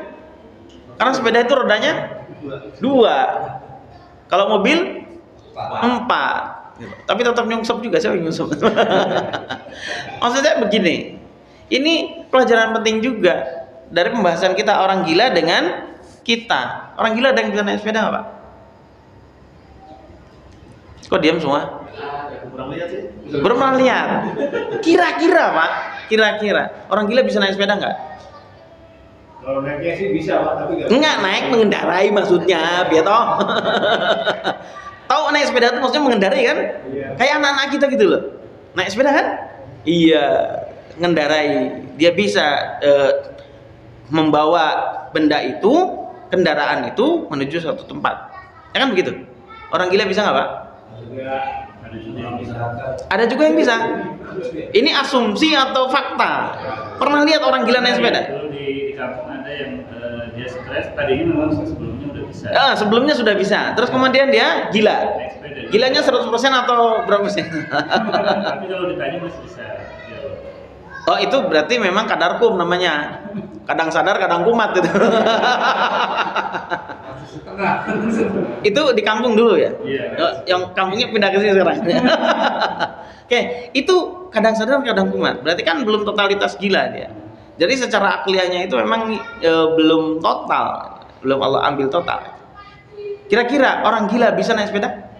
Karena sepeda itu rodanya 2. Kalau mobil 4. Tapi tetap nyungsep juga, siapa yang nyungsep? Maksudnya begini, ini pelajaran penting juga dari pembahasan kita orang gila dengan kita. Orang gila ada yang bisa naik sepeda nggak, Pak? Kok diam semua? Belum pernah lihat. Kira-kira, Pak, kira-kira orang gila bisa naik sepeda nggak? Kalau naiknya sih bisa, Pak, tapi enggak naik, mengendarai maksudnya, biar toh. Tahu naik sepeda itu maksudnya mengendarai kan? Iya. Kayak anak-anak kita gitu loh. Naik sepeda kan? Iya, mengendarai. Dia bisa membawa benda itu, kendaraan itu menuju suatu tempat. Ya kan begitu? Orang gila bisa nggak, Pak? Ada juga yang bisa. Ini asumsi atau fakta? Pernah lihat orang gila naik sepeda? Dulu di kampung ada yang dia stres, tadinya memang sebelumnya udah bisa. Sebelumnya sudah bisa. Terus kemudian dia gila. Naik sepeda. Gilanya 100% atau berapa persen? Tapi kalau ditanya masih bisa. Oh, itu berarti memang kadarkum namanya. Kadang sadar, kadang kumat gitu. Itu di kampung dulu ya? Iya. Yang kampungnya pindah ke sini sekarang. Oke, itu kadang sadar, kadang kumat. Berarti kan belum totalitas gila dia. Jadi secara akliyahnya itu memang belum total. belum Allah ambil total. Kira-kira orang gila bisa naik sepeda?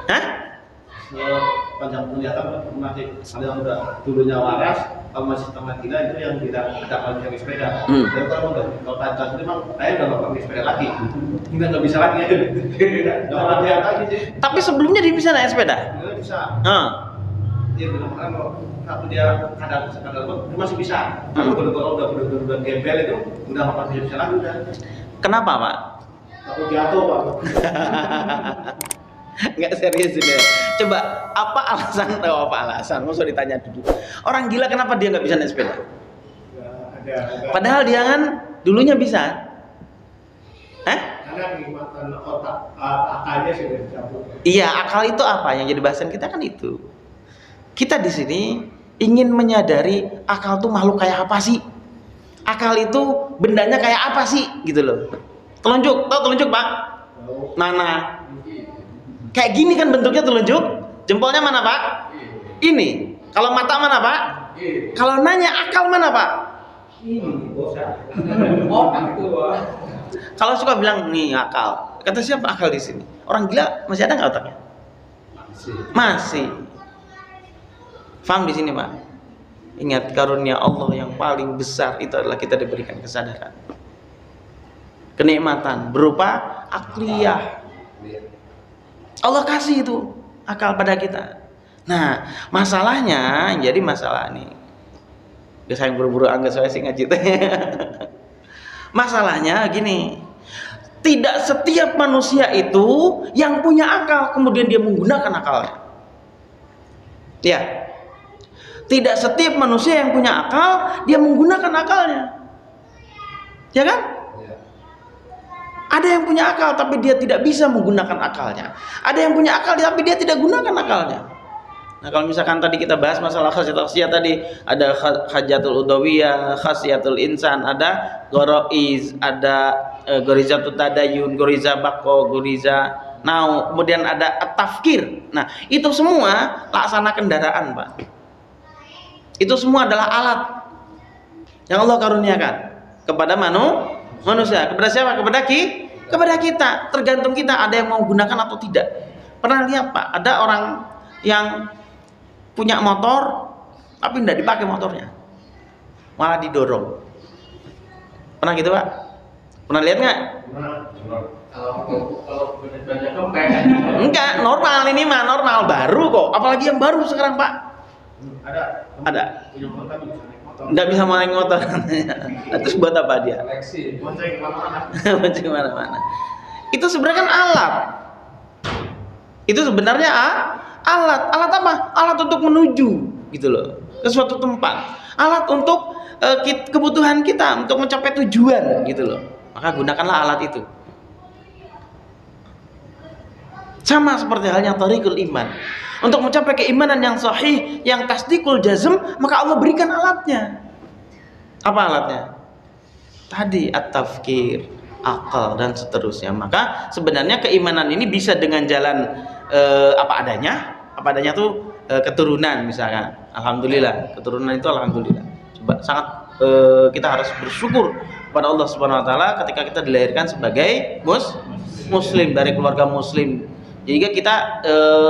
Hah? Panjang penglihatan masih ada yang udah dulunya waras, kalau masih setengah gila itu yang tidak pakai sepeda. Dan kalau panjang itu memang saya udah nggak pakai sepeda lagi, nggak bisa lagi, nggak latihan lagi sih. Tapi sebelumnya dia bisa naik sepeda. Nggak bisa. Dia bilang kalau satu dia kadang dia masih bisa. Tapi kalau udah benar-benar gembel itu udah nggak bisa lagi udah. Kenapa, Pak? Takut jatuh, Pak. Nggak serius ini. Coba apa alasan? Apa alasan? Mau ditanya dulu. Orang gila kenapa dia nggak bisa naik sepeda? Padahal dia kan dulunya bisa. Karena kenikmatan otak akalnya sudah dicabut. Iya, akal itu apa? Yang jadi bahasan kita kan itu. Kita di sini ingin menyadari akal itu makhluk kayak apa sih? Akal itu bendanya kayak apa sih? Gitu loh. Telunjuk, tahu telunjuk, Pak? Mana? Kayak gini kan bentuknya telunjuk. Jempolnya mana, Pak? Ini. Kalau mata mana, Pak? Kalau nanya akal mana, Pak? Ini bosan. Otak itu, Pak. Kalau suka bilang nih akal. Kata siapa akal di sini? Orang gila masih ada nggak otaknya? Masih. Faham di sini, Pak? Ingat karunia Allah yang paling besar itu adalah kita diberikan kesadaran. Kenikmatan berupa akliyah. Allah kasih itu akal pada kita. Nah, masalahnya jadi masalah nih. Saya buru-buru anggap saya sih ngaji. Masalahnya gini. Tidak setiap manusia itu yang punya akal kemudian dia menggunakan akalnya. Ya. Tidak setiap manusia yang punya akal dia menggunakan akalnya. Ya kan? Ada yang punya akal tapi dia tidak bisa menggunakan akalnya. Ada yang punya akal tapi dia tidak gunakan akalnya. Nah, kalau misalkan tadi kita bahas masalah khasiat tadi, ada hajatul udawiyah, khasiatul insan, ada goroiz, ada gorizatut tadayun, goriza bako, goriza nau, kemudian ada at-tafkir. Nah, itu semua laksana kendaraan, Pak. Itu semua adalah alat yang Allah karuniakan kepada manusia. Kepada siapa? Kepada kita. Tergantung kita ada yang mau gunakan atau tidak. Pernah lihat, Pak? Ada orang yang punya motor tapi tidak dipakai motornya, malah didorong. Pernah gitu, Pak? Pernah lihat nggak? Kalau banyak kempeng. Enggak, normal ini mah normal, baru kok. Apalagi yang baru sekarang, Pak. Ada. Punya motor tapi bisa naik motor. Nggak bisa mau naik motor. Terus buat apa dia? Koleksi. Bonceng kemana-mana. Bonceng kemana-mana. Itu sebenarnya kan alat. Itu sebenarnya alat. Alat apa? Alat untuk menuju, gitu loh, ke suatu tempat. Alat untuk kebutuhan kita untuk mencapai tujuan, gitu loh. Maka gunakanlah alat itu. Sama seperti halnya thariqul iman. Untuk mencapai keimanan yang sahih, yang tasdikul jazm, maka Allah berikan alatnya. Apa alatnya? Tadi at-tafkir, akal dan seterusnya. Maka sebenarnya keimanan ini bisa dengan jalan apa adanya. Apa adanya tuh keturunan misalkan. Alhamdulillah, keturunan itu alhamdulillah. Coba sangat kita harus bersyukur kepada Allah Subhanahu wa taala ketika kita dilahirkan sebagai muslim dari keluarga muslim. Jadi kita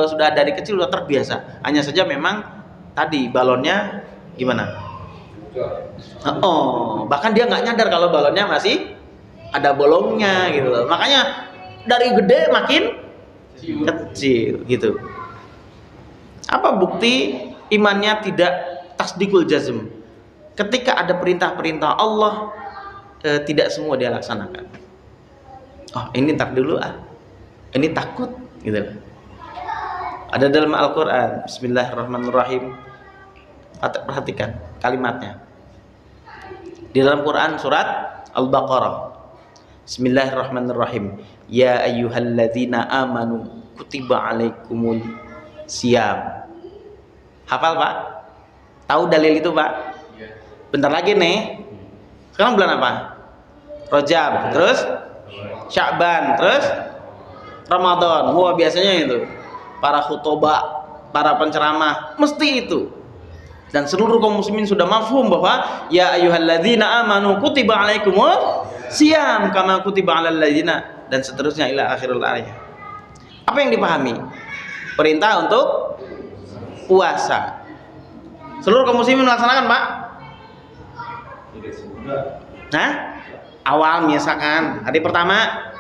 sudah dari kecil sudah terbiasa. Hanya saja memang tadi balonnya gimana? Bahkan dia nggak nyadar kalau balonnya masih ada bolongnya gitu loh. Makanya dari gede makin kecil gitu. Apa bukti imannya tidak tasdikul jazm? Ketika ada perintah-perintah Allah, tidak semua dia laksanakan. Oh, ini tak dulu ini takut gitu. Ada dalam Al-Qur'an, Bismillahirrahmanirrahim. Perhatikan kalimatnya. Di dalam Quran surat Al-Baqarah. Bismillahirrahmanirrahim. Ya ayyuhalladzina amanu kutiba alaikumul siyam. Hafal, Pak? Tahu dalil itu, Pak? Bentar lagi nih. Sekarang bulan apa? Rajab, terus Sya'ban, terus Ramadan. Biasanya itu para khutbah, para penceramah mesti itu. Dan seluruh kaum muslimin sudah mafhum bahwa ya ayyuhalladzina amanu kutiba alaikumus siyam kama kutiba alal ladzina dan seterusnya ila akhiril ayat. Apa yang dipahami? Perintah untuk puasa. Seluruh kaum muslimin melaksanakan, Pak? Nah, awal misalkan hari pertama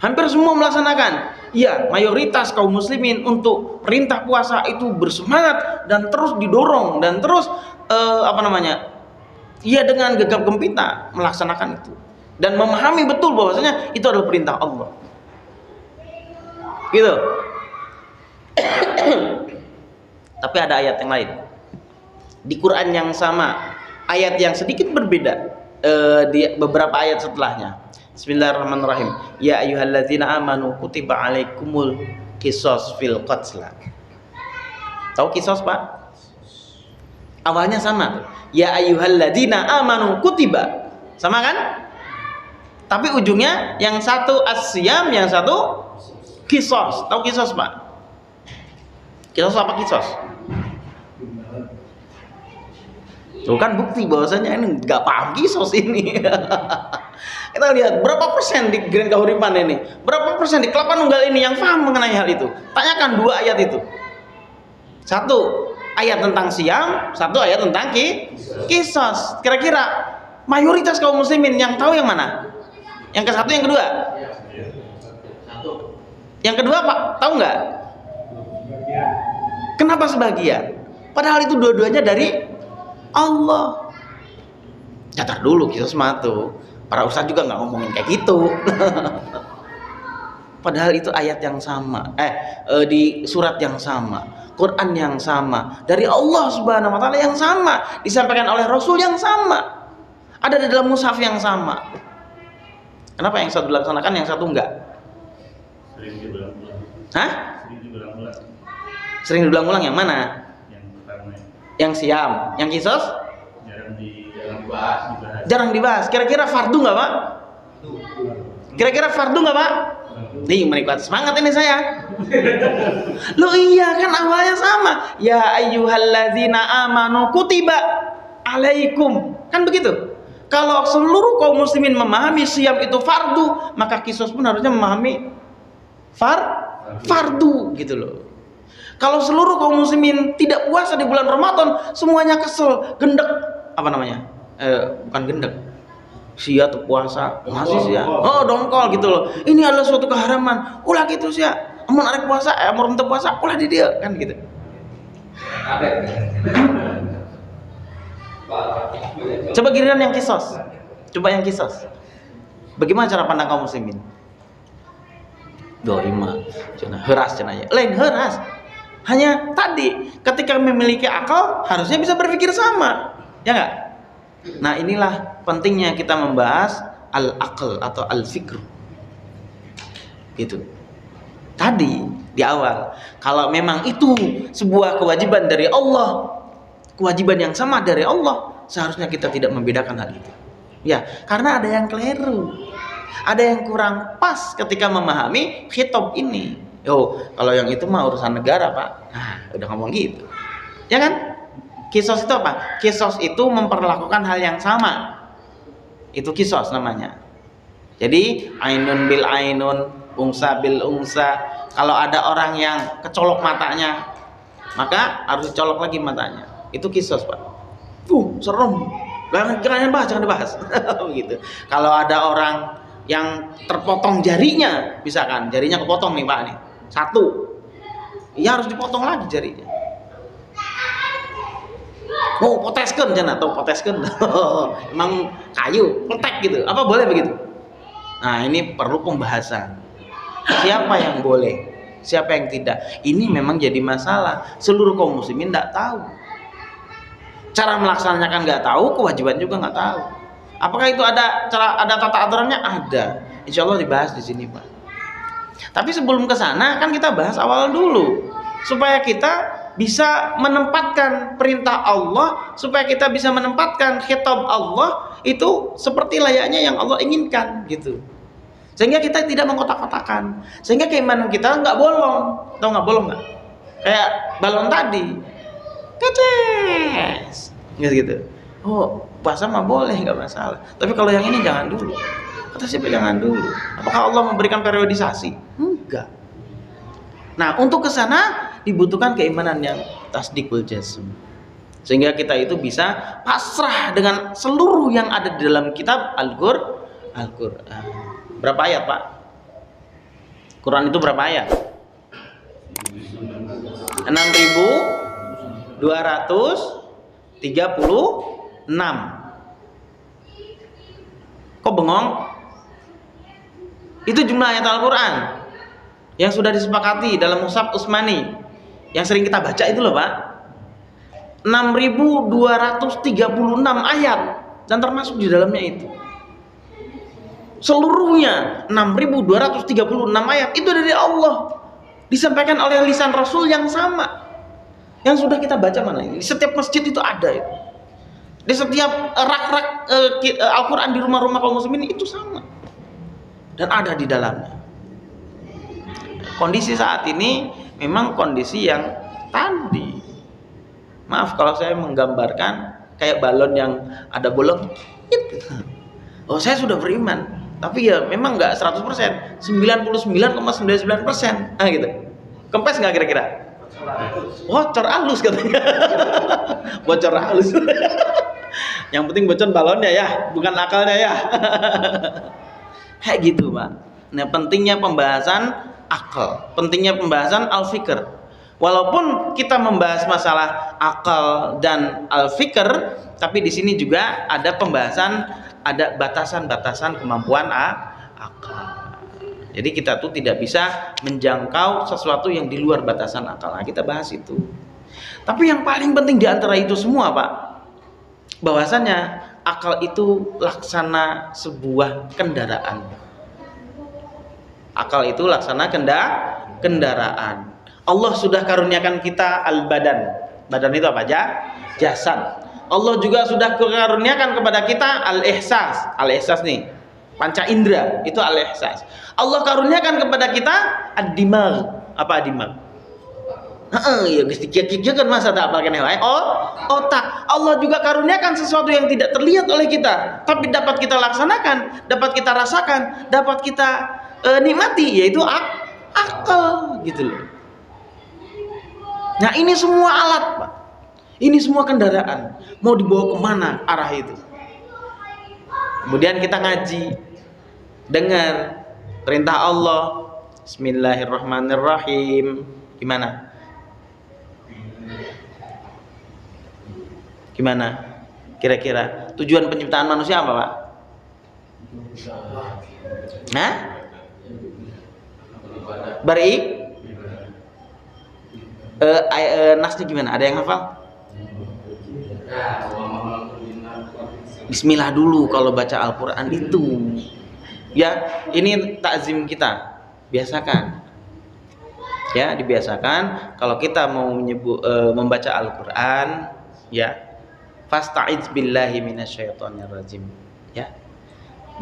hampir semua melaksanakan. Iya, mayoritas kaum muslimin untuk perintah puasa itu bersemangat dan terus didorong dan terus iya dengan gegap gempita melaksanakan itu dan memahami betul bahwasanya itu adalah perintah Allah. Gitu. Tapi ada ayat yang lain di Quran yang sama, ayat yang sedikit berbeda di beberapa ayat setelahnya. Bismillahirrahmanirrahim. Ya ayyuhalladzina amanu kutiba alaikumul qisas fil qatl. Tahu qisas, Pak? Awalnya sama. Ya ayyuhalladzina amanu kutiba. Sama kan? Tapi ujungnya yang satu as-siyam, yang satu qisas. Tahu qisas, Pak? Qisas apa qisas? Tuh kan bukti bahwasanya ini nggak paham qisas ini. Kita lihat berapa persen di Grand Kahuripan ini, berapa persen di Kelapa Nunggal ini yang paham mengenai hal itu. Tanyakan dua ayat itu. Satu ayat tentang siam, satu ayat tentang qisas. Kira-kira mayoritas kaum muslimin yang tahu yang mana? Yang ke satu, yang kedua? Yang kedua, Pak, tahu nggak? Kenapa sebagian? Padahal itu dua-duanya dari Allah. Catat dulu qisas matu. Para ustadz juga nggak ngomongin kayak gitu. Padahal itu ayat yang sama, di surat yang sama, Quran yang sama, dari Allah Subhanahu Wa Taala yang sama, disampaikan oleh Rasul yang sama, ada di dalam mushaf yang sama. Kenapa yang satu dilaksanakan, yang satu enggak? Sering diulang-ulang. Hah? Sering diulang-ulang. Sering diulang-ulang yang mana? Yang pertama Yang siam, yang qisas? Jarang dibahas. Kira-kira fardu nggak, Pak? Kira-kira fardu nggak, Pak? Nih, menikmati semangat ini saya. Loh iya kan awalnya sama. Ya ayyuhalladzina amanu kutiba alaikum. Kan begitu. Kalau seluruh kaum muslimin memahami siam itu fardu, maka qisas pun harusnya memahami fardu gitu loh. Kalau seluruh kaum muslimin tidak puasa di bulan Ramadan, semuanya kesel, gendek, apa namanya? Bukan gendek, sia tuh puasa masih sia, oh dongkol gitu loh. Ini adalah suatu keharaman, ulah gitu sia, amun arek puasa, amun teu puasa, ulah di dia kan gitu. Coba giliran yang qisas, coba yang qisas. Bagaimana cara pandang kaum muslimin? Doima, cenah heuras cenah ya, lain heuras. Hanya tadi ketika memiliki akal harusnya bisa berpikir sama, ya nggak? Nah inilah pentingnya kita membahas al-aql atau al-fikr. Gitu. Tadi di awal, kalau memang itu sebuah kewajiban dari Allah, kewajiban yang sama dari Allah, seharusnya kita tidak membedakan hal itu. Ya, karena ada yang keliru, ada yang kurang pas ketika memahami khitab ini. Yo, kalau yang itu mah urusan negara, Pak. Nah, udah ngomong gitu. Ya kan? Qisas itu apa? Qisas itu memperlakukan hal yang sama. Itu qisas namanya. Jadi ainun bil ainun, ungsa bil ungsa. Kalau ada orang yang kecolok matanya, maka harus dicolok lagi matanya. Itu qisas, Pak. Serem. Jangan dibahas. Begitu. Kalau ada orang yang terpotong jarinya, misalkan jarinya kepotong nih, Pak nih. Satu. Ya harus dipotong lagi jarinya. Oh, poteskeun cenah atau poteskeun. Emang kayu, petek gitu. Apa boleh begitu? Nah, ini perlu pembahasan. Siapa yang boleh, siapa yang tidak. Ini memang jadi masalah. Seluruh kaum muslimin enggak tahu. Cara melaksanakan enggak tahu, kewajiban juga enggak tahu. Apakah itu ada tata aturannya? Ada. Insya Allah dibahas di sini, Pak. Tapi sebelum ke sana kan kita bahas awal dulu supaya kita bisa menempatkan perintah Allah, supaya kita bisa menempatkan khitab Allah itu seperti layaknya yang Allah inginkan gitu. Sehingga kita tidak mengkotak-kotakan, sehingga keimanan kita nggak bolong. Tahu nggak bolong nggak? Kayak balon tadi. keces gitu. Oh, puasa mah boleh, nggak masalah. Tapi kalau yang ini jangan dulu. Kata siapa jangan dulu? Apakah Allah memberikan periodisasi? Enggak. Nah, untuk ke sana dibutuhkan keimanan yang tasdikul jazm. Sehingga kita itu bisa pasrah dengan seluruh yang ada di dalam kitab Al-Qur'an. Berapa ayat, Pak? Quran itu berapa ayat? 6.236. Kok bengong? Itu jumlah ayat Al-Quran yang sudah disepakati dalam Mushaf Utsmani yang sering kita baca itu loh, Pak. 6.236 ayat dan termasuk di dalamnya itu seluruhnya 6.236 ayat itu dari Allah, disampaikan oleh lisan Rasul yang sama yang sudah kita baca. Mana ini? Di setiap masjid itu ada itu. Di setiap rak-rak Al-Quran di rumah-rumah kaum muslimin itu sama dan ada di dalamnya. Kondisi saat ini memang kondisi yang tadi, maaf kalau saya menggambarkan kayak balon yang ada bolong. Oh, saya sudah beriman, tapi ya memang nggak 100%, 99,99%. Nah gitu. Kempes nggak kira-kira? Bocor halus katanya. Bocor halus. Yang penting bocor balonnya ya, bukan akalnya ya. Kayak gitu, Pak. Nah, pentingnya pembahasan akal, pentingnya pembahasan al-fikr. Walaupun kita membahas masalah akal dan al-fikr, tapi di sini juga ada pembahasan, ada batasan-batasan kemampuan akal. Jadi kita tuh tidak bisa menjangkau sesuatu yang di luar batasan akal. Nah, kita bahas itu. Tapi yang paling penting di antara itu semua, Pak, bahwasannya akal itu laksana sebuah kendaraan. Akal itu laksana kendaraan. Allah sudah karuniakan kita al-badan. Badan itu apa aja? Jasad. Allah juga sudah karuniakan kepada kita al-ihsas. Al-ihsas nih, panca indera, itu al-ihsas. Allah karuniakan kepada kita ad-dimag. Apa ad-dimag? Ya kan masa tak pakai wae. Otak. Allah juga karuniakan sesuatu yang tidak terlihat oleh kita, tapi dapat kita laksanakan, dapat kita rasakan, dapat kita nikmati, yaitu akal gitu loh. Nah, ini semua alat, Pak. Ini semua kendaraan. Mau dibawa kemana arah itu? Kemudian kita ngaji, dengar perintah Allah. Bismillahirrahmanirrahim. Gimana? Gimana? Kira-kira tujuan penciptaan manusia apa, Pak? Nah? Nasnya gimana? Ada yang hafal? Bismillah dulu kalau baca Al-Quran itu. Ya, ini takzim kita. Biasakan. Ya, dibiasakan kalau kita mau membaca Al-Quran, ya, fasta'iz billahi minasyaitonir rajim. Ya.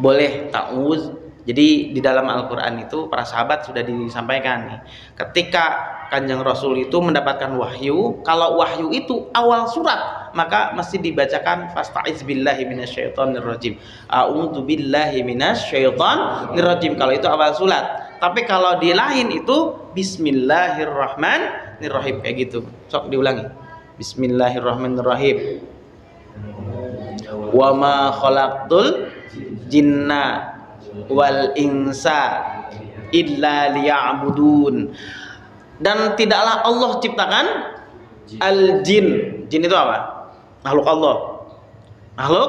Boleh ta'uz. Jadi di dalam Al-Quran itu para sahabat sudah disampaikan nih. Ketika Kanjeng Rasul itu mendapatkan wahyu, kalau wahyu itu awal surat, maka mesti dibacakan fasta'iz billahi minasyaitonir rajim. A'udzu billahi minasyaitonir rajim kalau itu awal surat. Tapi kalau di lain itu bismillahirrahmanirrahim kayak gitu. Sok diulangi. Bismillahirrahmanirrahim. Wa ma khalaqtul jinna wal insa illa liya'budun. Dan tidaklah Allah ciptakan al jin. Jin itu apa? Makhluk Allah. Makhluk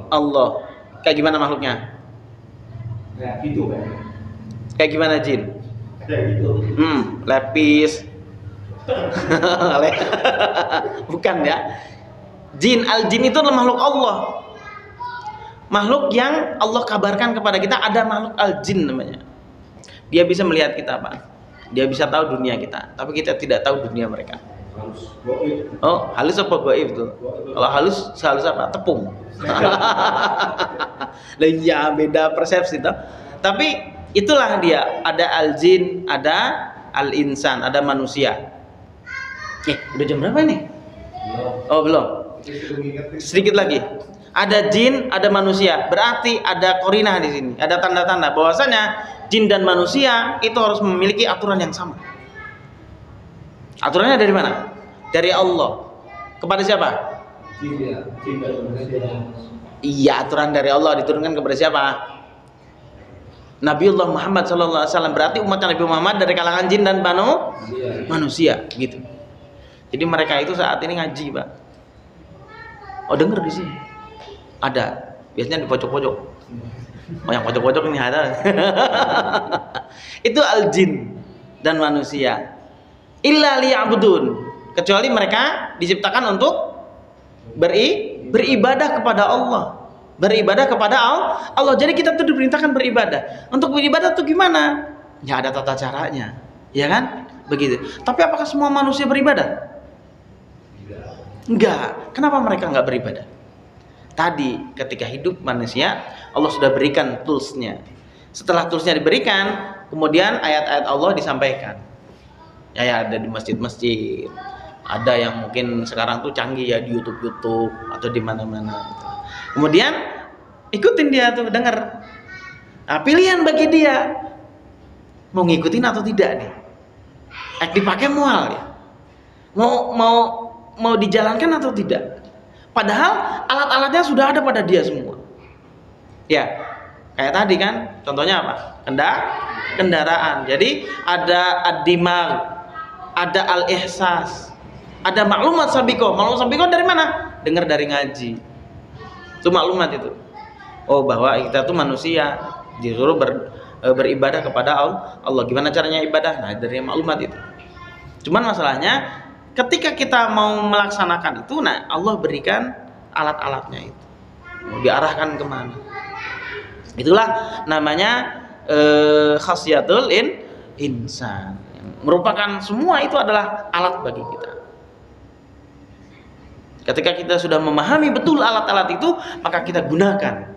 Allah. Kayak gimana makhluknya? Kayak gitu, Pak. Kayak gimana jin? Kayak gitu. Lepis. Bukan ya. Jin, al-jin itu adalah makhluk Allah. Makhluk yang Allah kabarkan kepada kita, ada makhluk al-jin namanya. Dia bisa melihat kita, Pak. Dia bisa tahu dunia kita, tapi kita tidak tahu dunia mereka. Oh, halus apa gaib tuh? Kalau halus, sehalus apa? Tepung. Lah iya, beda persepsi tuh. Tapi itulah dia, ada al-jin, ada al-insan, ada manusia. Udah jam berapa ini? Oh, belum. Sedikit lagi. Ada jin, ada manusia. Berarti ada korinah di sini. Ada tanda-tanda bahwasanya jin dan manusia itu harus memiliki aturan yang sama. Aturannya dari mana? Dari Allah. Kepada siapa? Iya, aturan dari Allah diturunkan kepada siapa? Nabiullah Muhammad SAW. Berarti umatnya Nabi Muhammad dari kalangan jin dan manusia, gitu. Jadi mereka itu saat ini ngaji, Pak. Oh, denger di sini. Ada. Biasanya di pojok-pojok. Oh, yang pojok-pojok ini ada. Itu al-jin dan manusia. Illa liya'budun. Kecuali mereka diciptakan untuk beribadah kepada Allah. Beribadah kepada Allah. Jadi kita tuh diperintahkan beribadah. Untuk beribadah tuh gimana? Ya ada tata caranya. Ya kan? Begitu. Tapi apakah semua manusia beribadah? Enggak. Kenapa mereka enggak beribadah? Tadi ketika hidup manusia, Allah sudah berikan toolsnya. Setelah toolsnya diberikan, kemudian ayat-ayat Allah disampaikan. Ya ada di masjid-masjid. Ada yang mungkin sekarang tuh canggih ya di YouTube atau di mana-mana gitu. Kemudian ikutin dia tuh, dengar. Nah, pilihan bagi dia mau ngikutin atau tidak nih. Dipakai mual ya. Mau dijalankan atau tidak. Padahal alat-alatnya sudah ada pada dia semua. Ya, kayak tadi kan, contohnya apa? Kendaraan. Jadi ada ad-dimag, ada al-ihsas, ada maklumat sabiqah. Maklumat sabiqah dari mana? Dengar dari ngaji. Itu maklumat itu. Oh, bahwa kita tuh manusia disuruh beribadah kepada Allah. Gimana caranya ibadah? Nah, dari maklumat itu. Cuman masalahnya ketika kita mau melaksanakan itu, nah Allah berikan alat-alatnya itu. Mau diarahkan kemana? Itulah namanya khasiatul insan. Merupakan semua itu adalah alat bagi kita. Ketika kita sudah memahami betul alat-alat itu, maka kita gunakan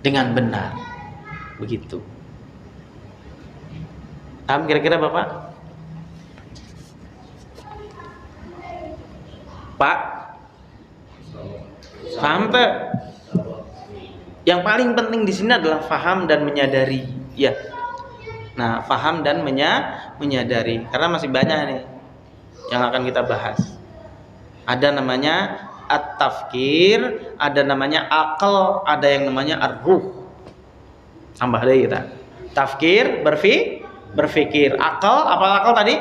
dengan benar. Begitu. Paham kira-kira Bapak? Pak? Paham tak? Yang paling penting di sini adalah faham dan menyadari. Ya. Nah, faham dan menyadari. Karena masih banyak nih yang akan kita bahas. Ada namanya at-tafkir, ada namanya akal, ada yang namanya ar-ruh. Tambah deh kita. Tafkir, berpikir. Akal, apa akal tadi?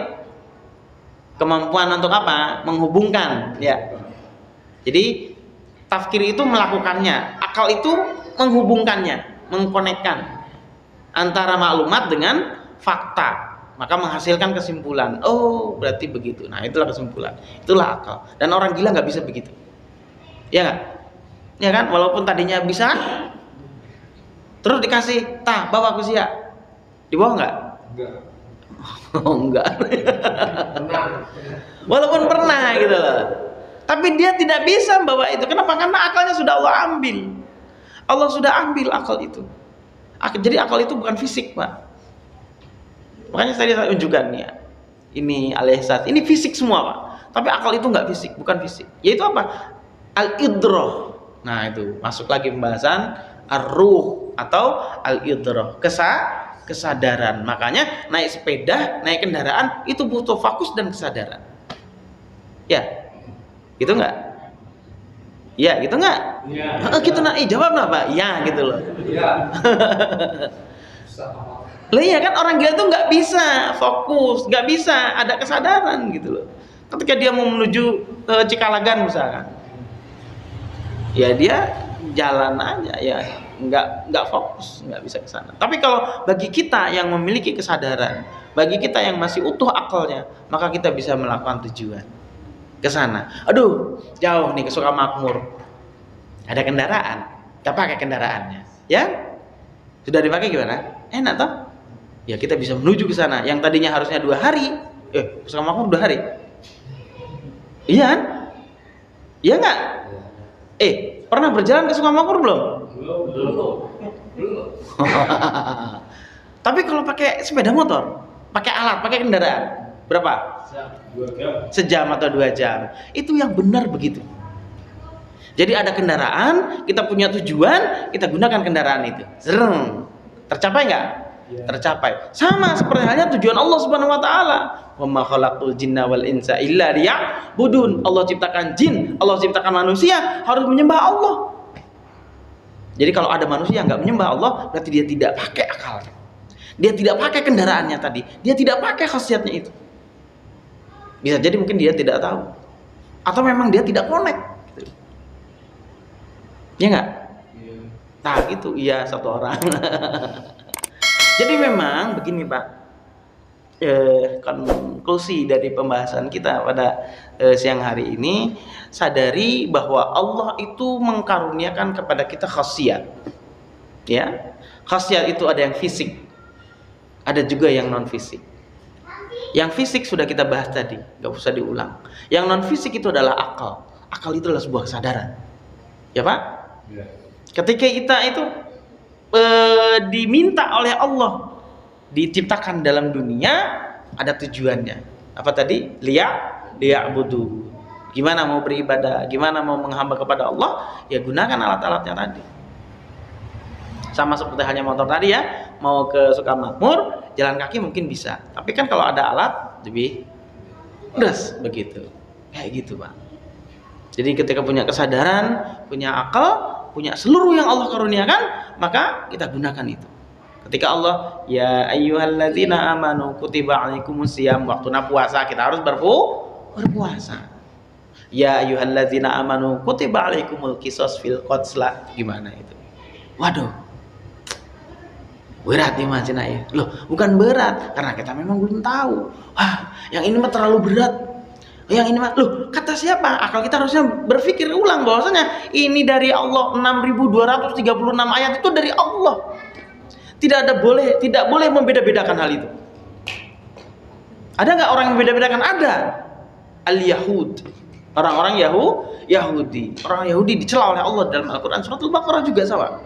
Kemampuan untuk apa? Menghubungkan, ya. Jadi tafkir itu melakukannya, akal itu menghubungkannya, mengkonekkan antara maklumat dengan fakta, maka menghasilkan kesimpulan. Oh, berarti begitu. Nah, itulah kesimpulan. Itulah akal. Dan orang gila nggak bisa begitu. Ya nggak? Ya kan? Walaupun tadinya bisa, terus dikasih, bawa ke sia. Dibawa nggak? Enggak. Oh, enggak. Walaupun pernah gitu loh. Tapi dia tidak bisa membawa itu. Kenapa? Karena akalnya sudah Allah ambil. Allah sudah ambil akal itu. Jadi akal itu bukan fisik, Pak. Makanya tadi saya tunjukkan ya. Ini al-ihsas. Ini fisik semua, Pak. Tapi akal itu enggak fisik, bukan fisik. Yaitu apa? Al-idrah. Nah, itu masuk lagi pembahasan ar-ruh atau al-idrah. Kesadaran. Makanya naik sepeda, naik kendaraan itu butuh fokus dan kesadaran. Ya. Gitu enggak? Ya, gitu enggak? Iya. Gitu nak, jawab lah, Pak. Ya, gitu loh. Iya. Lah iya kan orang gila tuh nggak bisa fokus, nggak bisa ada kesadaran gitu loh. Ketika dia mau menuju Cikalagan misalkan, ya dia jalan aja ya, nggak fokus, nggak bisa ke sana. Tapi kalau bagi kita yang memiliki kesadaran, bagi kita yang masih utuh akalnya, maka kita bisa melakukan tujuan ke sana. Aduh, jauh nih ke Sukamakmur. Ada kendaraan, kita pakai kendaraannya, ya? Sudah dipakai gimana? Enak toh? Ya kita bisa menuju ke sana. Yang tadinya harusnya 2 hari, ke Sukamakmur 2 hari. Iya kan? Iya nggak? Pernah berjalan ke Sukamakmur belum? Belum. Tapi kalau pakai sepeda motor, pakai alat, pakai kendaraan, Berapa? 2 jam. Sejam atau 2 jam. Itu yang benar begitu. Jadi ada kendaraan, kita punya tujuan, kita gunakan kendaraan itu. Zreng. Tercapai nggak? Ya. Tercapai. Sama seperti halnya tujuan Allah Subhanahu wa taala. Wa ma khalaqtul jinna wal insa illa liya'budun. Allah ciptakan jin, Allah ciptakan manusia harus menyembah Allah. Jadi kalau ada manusia yang nggak menyembah Allah, berarti dia tidak pakai akalnya. Dia tidak pakai kendaraannya tadi. Dia tidak pakai khasiatnya itu. Bisa jadi mungkin dia tidak tahu. Atau memang dia tidak connect. Ya nggak? Iya. Nah itu iya satu orang. Jadi memang begini Pak, konklusi dari pembahasan kita pada siang hari ini, sadari bahwa Allah itu mengkaruniakan kepada kita khasiat. Ya, khasiat itu ada yang fisik, ada juga yang non fisik. Yang fisik sudah kita bahas tadi, nggak usah diulang. Yang non fisik itu adalah akal. Akal itu adalah sebuah kesadaran. Ya Pak? Iya. Ketika kita itu diminta oleh Allah diciptakan dalam dunia, ada tujuannya. Apa tadi? Liya'budu. Gimana mau beribadah, gimana mau menghamba kepada Allah, ya gunakan alat-alatnya tadi. Sama seperti halnya motor tadi ya, mau ke Sukamakmur, jalan kaki mungkin bisa. Tapi kan kalau ada alat lebih des begitu. Kayak gitu, Pak. Jadi ketika punya kesadaran, punya akal, punya seluruh yang Allah karuniakan, maka kita gunakan itu. Ketika Allah, ya ayyuhalladzina amanu kutiba alaikumusiyam, waktunya puasa kita harus berpuasa. Ya ayyuhalladzina amanu kutiba alaikumul qisas fil qatla. Gimana itu? Waduh. Berat nih Mas Cina ya. Loh, bukan berat karena kita memang belum tahu. Wah, yang ini mah terlalu berat. Yang ini mah, loh, kata siapa? Akal kita harusnya berpikir ulang bahwasanya ini dari Allah. 6.236 ayat itu dari Allah. Tidak boleh membeda-bedakan hal itu. Ada nggak orang yang membeda-bedakan? Ada. Al-Yahud, orang-orang Yahudi. Orang Yahudi dicela oleh Allah dalam Al-Quran surat Al-Baqarah juga sama.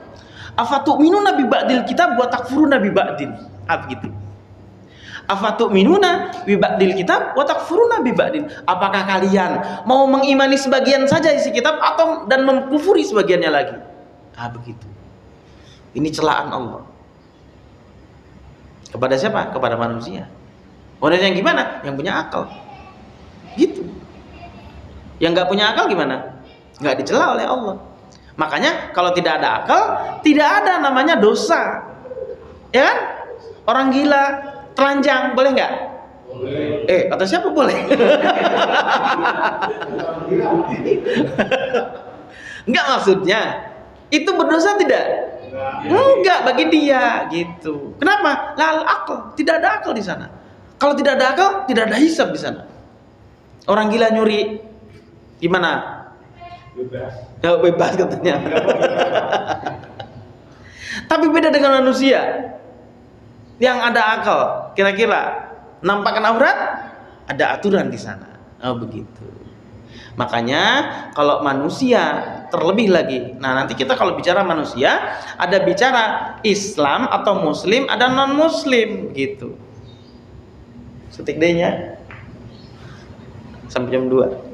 Afatu'minuna bi ba'dil kitab wa takfuruna bi ba'din. Begitu. Afatu'minuna bi ba'dil kitab wa takfuruna bi ba'din. Apakah kalian mau mengimani sebagian saja isi kitab atau dan mengkufuri sebagiannya lagi? Begitu. Ini celaan Allah. Kepada siapa? Kepada manusia. Manusia yang gimana? Yang punya akal. Gitu. Yang nggak punya akal gimana? Nggak dicela oleh Allah. Makanya kalau tidak ada akal, tidak ada namanya dosa. Ya kan? Orang gila, telanjang, boleh nggak? Boleh. Kata siapa boleh? Enggak maksudnya. Itu berdosa tidak? Enggak bagi dia gitu. Kenapa? Lal akal, tidak ada akal di sana. Kalau tidak ada akal, tidak ada hisab di sana. Orang gila nyuri gimana? Bebas katanya. Tapi beda dengan manusia yang ada akal. Kira-kira nampakkan aurat, ada aturan di sana. Begitu. Makanya kalau manusia terlebih lagi. Nah, nanti kita kalau bicara manusia, ada bicara Islam atau Muslim, ada non Muslim gitu. Setik D-nya sampai jam 2.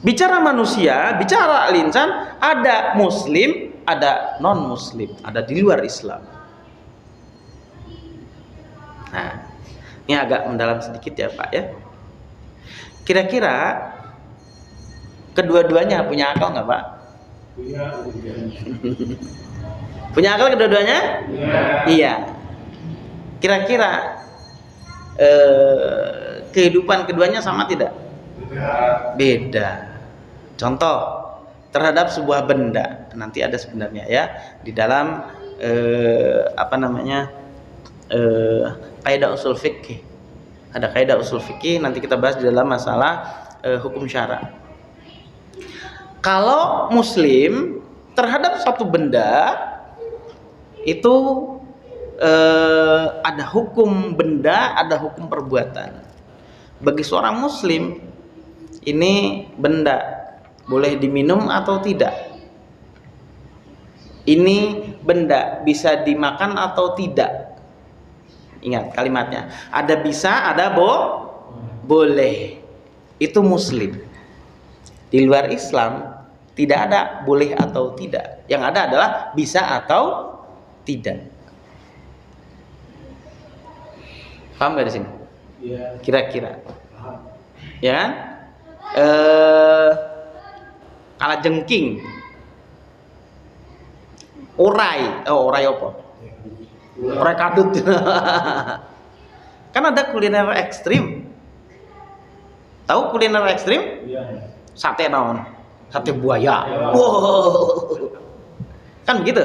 Bicara manusia, bicara al-insan, ada Muslim, ada non Muslim, ada di luar Islam. Nah, ini agak mendalam sedikit ya Pak ya. Kira-kira kedua-duanya punya akal nggak Pak? Punya akal kedua-duanya? Iya. Kira-kira kehidupan keduanya sama tidak? Beda. Contoh terhadap sebuah benda, nanti ada sebenarnya ya di dalam kaidah usul fikih. Ada kaidah usul fikih, nanti kita bahas di dalam masalah hukum syara. Kalau Muslim terhadap satu benda itu ada hukum benda, ada hukum perbuatan. Bagi seorang Muslim ini benda boleh diminum atau tidak. Ini benda bisa dimakan atau tidak. Ingat kalimatnya. Ada bisa, ada boleh. Itu muslim. Di luar Islam tidak ada boleh atau tidak. Yang ada adalah bisa atau tidak. Paham gak di sini? Iya. Kira-kira. Ya kan? Kala jengking. Orai apa? Orai kadut. Kan ada kuliner ekstrim. Tahu kuliner ekstrim? Iya. Sate naon? Sate buaya. Wow. Kan begitu.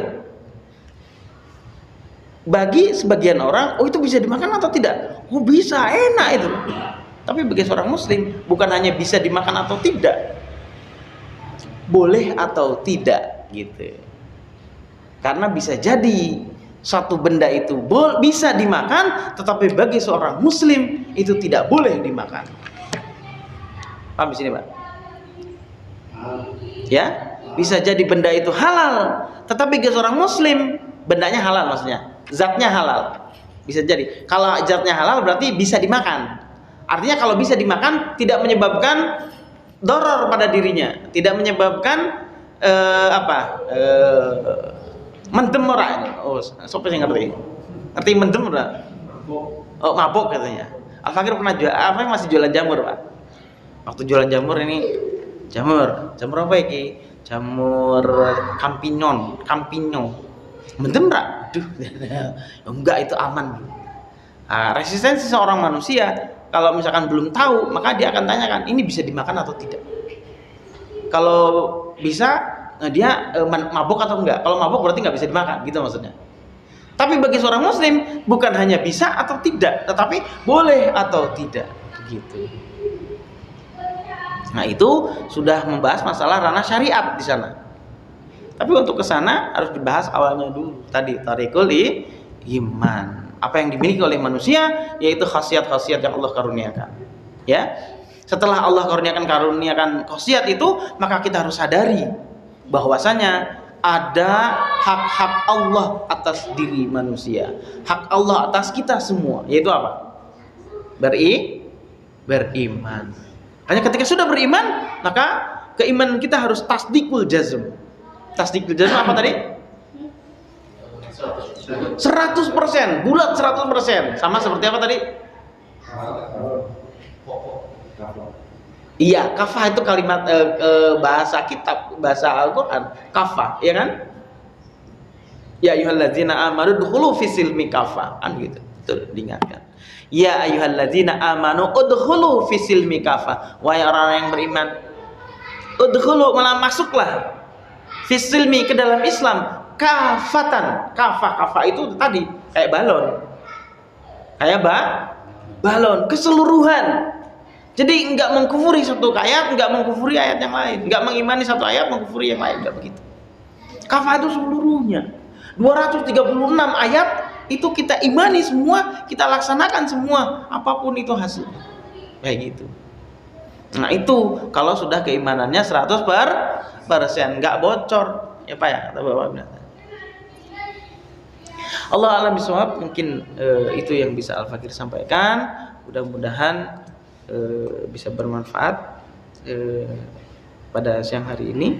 Bagi sebagian orang, oh itu bisa dimakan atau tidak? Oh bisa, enak itu. Tapi bagi seorang muslim, bukan hanya bisa dimakan atau tidak, boleh atau tidak gitu. Karena bisa jadi satu benda itu bisa dimakan, tetapi bagi seorang muslim itu tidak boleh dimakan. Paham di sini, Pak? Ya, bisa jadi benda itu halal, tetapi bagi seorang muslim bendanya halal, maksudnya zatnya halal. Bisa jadi. Kalau zatnya halal berarti bisa dimakan. Artinya kalau bisa dimakan tidak menyebabkan doror pada dirinya, tidak menyebabkan mendem ora. Oh, sapa sing ngerti? Ngerti mendem ora? Oh, mabuk katanya. Al-Fakir pernah masih jualan jamur, Pak. Waktu jualan jamur ini jamur apa iki? Jamur campino. Mendem ora? Aduh. Enggak, itu aman. Resistensi seorang manusia kalau misalkan belum tahu, maka dia akan tanyakan, ini bisa dimakan atau tidak? Kalau bisa, dia mabuk atau enggak? Kalau mabuk berarti nggak bisa dimakan, gitu maksudnya. Tapi bagi seorang muslim bukan hanya bisa atau tidak, tetapi boleh atau tidak, gitu. Nah itu sudah membahas masalah ranah syariat di sana. Tapi untuk ke sana harus dibahas awalnya dulu. Tadi tarikul iman. Apa yang dimiliki oleh manusia, yaitu khasiat-khasiat yang Allah karuniakan. Ya. Setelah Allah karuniakan khasiat itu, maka kita harus sadari bahwasanya ada hak-hak Allah atas diri manusia, hak Allah atas kita semua, yaitu apa? Beriman. Hanya ketika sudah beriman, maka keimanan kita harus tasdikul jazm. Tasdikul jazm apa tadi? 100%, bulat 100%. Sama seperti apa tadi? Iya, kafah itu kalimat bahasa kitab, bahasa Al-Qur'an, kafah, ya kan? Ya ayyuhalladzina amanu udkhulu fisilmi kafah, kan gitu. Betul, diingatkan. Ya ayyuhalladzina amanu udkhulu fisilmi kafah. Wahai orang yang beriman, udkhulu, malah masuklah fisilmi, ke dalam Islam, kafatan. Kafah itu tadi kayak balon. Kayak balon, keseluruhan. Jadi enggak mengkufuri satu ayat, enggak mengkufuri ayat yang lain, enggak mengimani satu ayat, mengkufuri yang lain, enggak begitu. Kafah itu seluruhnya. 236 ayat itu kita imani semua, kita laksanakan semua, apapun itu hasilnya. Kayak gitu. Nah, itu kalau sudah keimanannya 100%, enggak bocor. Ya Pak ya, kata Bapak benar. Allah a'lam bishawab. Mungkin itu yang bisa Al-Fakir sampaikan. Mudah-mudahan bisa bermanfaat pada siang hari ini.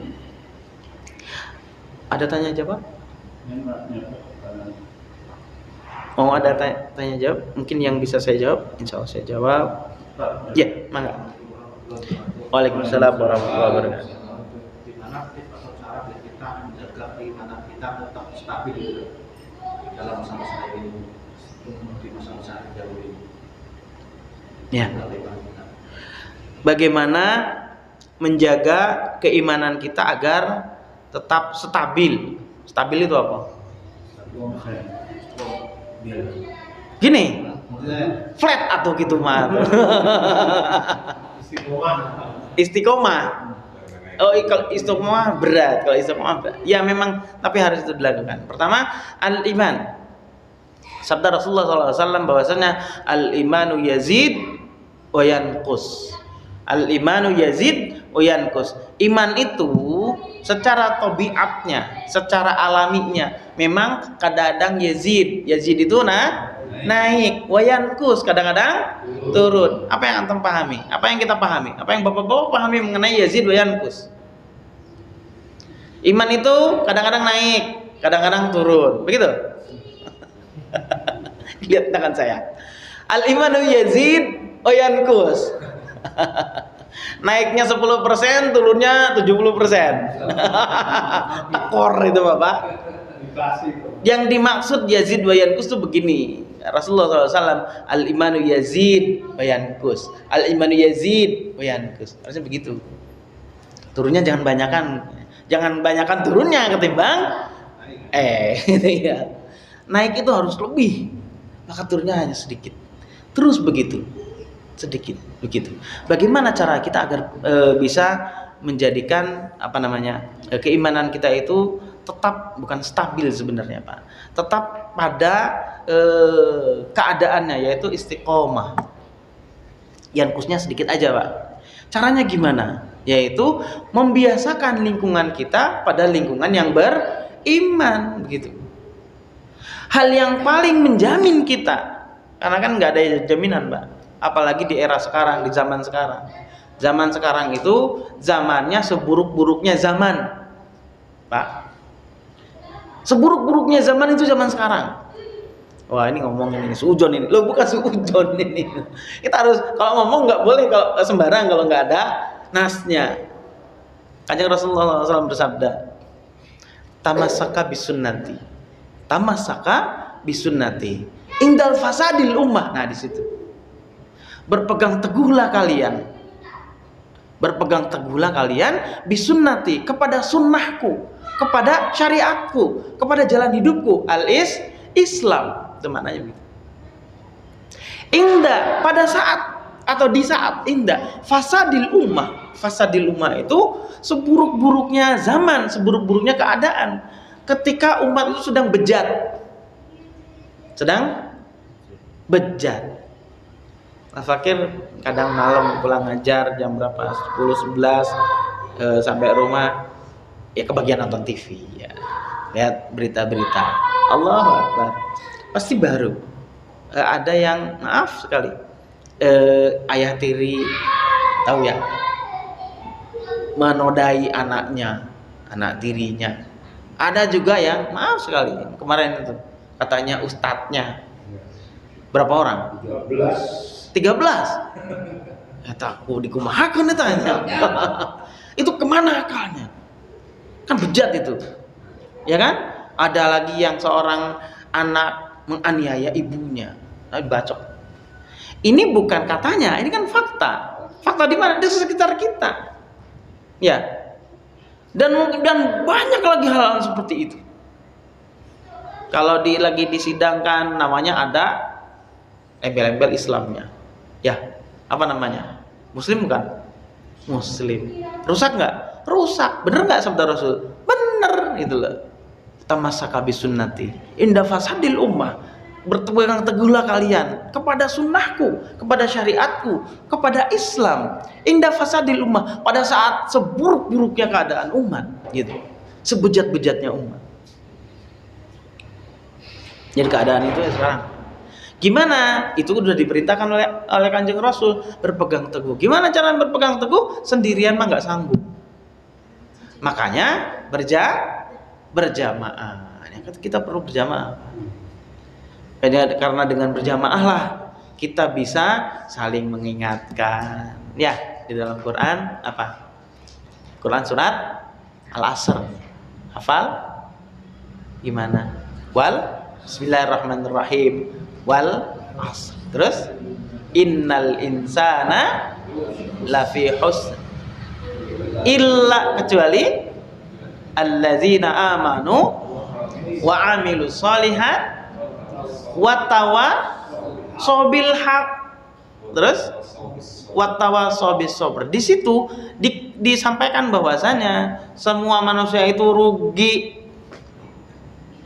Ada tanya jawab? Oh, ada tanya jawab? Mungkin yang bisa saya jawab, insya Allah saya jawab. Ya, mangga. Waalaikumsalam warahmatullahi wabarakatuh. Gimana tips atau cara kita menjaga keimanan kita tetap stabil dalam masa-masa ini, di masa-masa jauh ini? Ya. Bagaimana menjaga keimanan kita agar tetap stabil? Stabil itu apa? Gini, flat atau gitu mah. Istiqomah. Oh, kalau istiqomah berat, kalau istiqomah berat. Ya memang, tapi harus itu dilakukan. Pertama, al-iman. Sabda Rasulullah SAW bahwasanya al-imanu yazid wa yanqus. Al-imanu yazid wa yanqus. Iman itu secara tabiatnya, secara alaminya memang kadang-kadang Yazid itu naik, wayankus kadang-kadang turun. Apa yang antum pahami? Apa yang kita pahami? Apa yang bapak-bapak pahami mengenai Yazid wayankus? Iman itu kadang-kadang naik, kadang-kadang turun. Begitu? Lihat tangan saya. Al-imanu yazid wayankus. Naiknya 10%, turunnya 70%. Tekor itu Bapak. Yang dimaksud yazid wayankus itu begini. Rasulullah SAW, al-imanu yazid wayankus. Al-imanu yazid wayankus. Harusnya begitu. Turunnya jangan banyakan turunnya ketimbang gitu ya. Naik itu harus lebih, maka turunnya hanya sedikit. Terus begitu, sedikit begitu. Bagaimana cara kita agar bisa menjadikan keimanan kita itu tetap bukan stabil sebenarnya Pak, tetap pada keadaannya, yaitu istiqomah. Yankusnya sedikit aja Pak. Caranya gimana? Yaitu membiasakan lingkungan kita pada lingkungan yang beriman, begitu. Hal yang paling menjamin kita, karena kan nggak ada jaminan Mbak, apalagi di era sekarang, di zaman sekarang. Zaman sekarang itu zamannya seburuk-buruknya zaman Pak. Seburuk-buruknya zaman itu zaman sekarang. Wah ini ngomongin ini suudzon ini, loh bukan suudzon ini. Kita harus kalau ngomong nggak boleh kalau sembarang, kalau nggak ada nasnya. Kanjeng Rasulullah SAW bersabda, tamasaka bisunnati indal fasadil ummah. Nah di situ berpegang teguhlah kalian bisunnati, kepada sunnahku, kepada syariatku, kepada jalan hidupku, Islam. Itu maknanya begitu. Indah pada saat atau di saat indah fasadil ummah itu seburuk-buruknya zaman, seburuk-buruknya keadaan, ketika umat itu sedang bejat. Mas Fakir kadang malam pulang ngajar jam berapa, 10, 11 sampai rumah ya kebagian nonton TV ya, lihat berita-berita. Allahu Akbar, pasti baru ada yang maaf sekali ayah tiri tahu ya, menodai anak tirinya. Ada juga yang maaf sekali kemarin itu katanya ustadznya berapa orang? 13. Aku dikumahakan ditanya. Itu kemana akalnya? Kan bejat itu, ya kan? Ada lagi yang seorang anak menganiaya ibunya, bacok. Ini bukan katanya, ini kan fakta. Fakta di mana? Di sekitar kita. Ya. Dan banyak lagi hal-hal seperti itu. Kalau lagi disidangkan namanya ada embel-embel Islamnya. Ya, apa namanya? Muslim bukan? Muslim. Rusak nggak? Rusak. Bener nggak sabda Rasul? Bener gitu loh. Tamasaka bisunnati inda fasadil ummah. Berpegang teguhlah kalian kepada sunnahku, kepada syariatku, kepada Islam. Indah fasadil ummah, pada saat seburuk-buruknya keadaan umat, gitu. Sebejat-bejatnya umat. Jadi keadaan itu ya sekarang. Gimana? Itu sudah diperintahkan oleh Kanjeng Rasul, berpegang teguh. Gimana cara berpegang teguh? Sendirian mah nggak sanggup. Makanya berjamaah. Kita perlu berjamaah. Karena dengan berjamaah lah kita bisa saling mengingatkan. Ya, di dalam Quran apa? Quran surat Al-Asr. Hafal? Gimana? Bismillahirrahmanirrahim. Wal asr. Terus innal insana lafi husn illa, kecuali allazina amanu wa amilus sholihat watawasobil haq. Terus watawasobis sobr. Di situ disampaikan bahwasanya semua manusia itu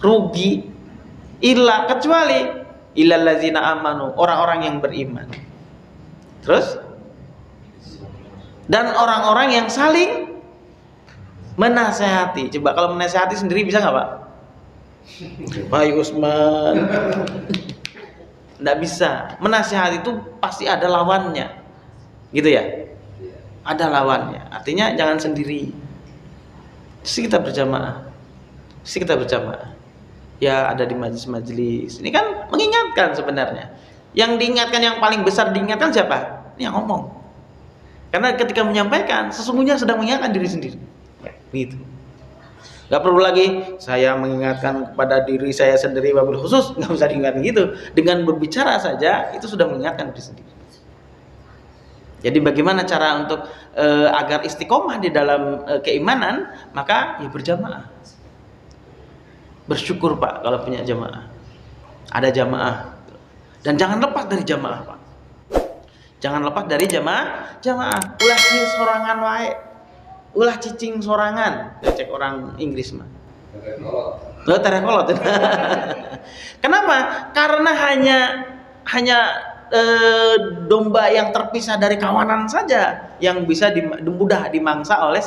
rugi illa, kecuali illal ladzina amanu, orang-orang yang beriman. Terus dan orang-orang yang saling Menasehati. Coba kalau menasehati sendiri bisa nggak Pak? Pak Usman. Nggak bisa. Menasehati itu pasti ada lawannya, gitu ya. Ada lawannya. Artinya jangan sendiri. Terus kita berjamaah. Ya ada di majelis-majelis. Ini kan mengingatkan sebenarnya. Yang diingatkan yang paling besar diingatkan siapa? Ini yang ngomong. Karena ketika menyampaikan sesungguhnya sedang mengingatkan diri sendiri. Gitu. Gak perlu lagi saya mengingatkan kepada diri saya sendiri wabil khusus, nggak usah diingatkan gitu. Dengan berbicara saja itu sudah mengingatkan diri sendiri. Jadi bagaimana cara untuk agar istiqomah di dalam keimanan? Maka ya berjamaah. Bersyukur Pak kalau punya jamaah. Ada jamaah. Dan jangan lepas dari jamaah Pak. Jangan lepas dari jamaah. Ulah cicing sorangan wae. Ulah cicing sorangan. Ya, cek orang Inggris mah. Terekolot. Kenapa? Karena hanya domba yang terpisah dari kawanan saja yang bisa mudah dimangsa oleh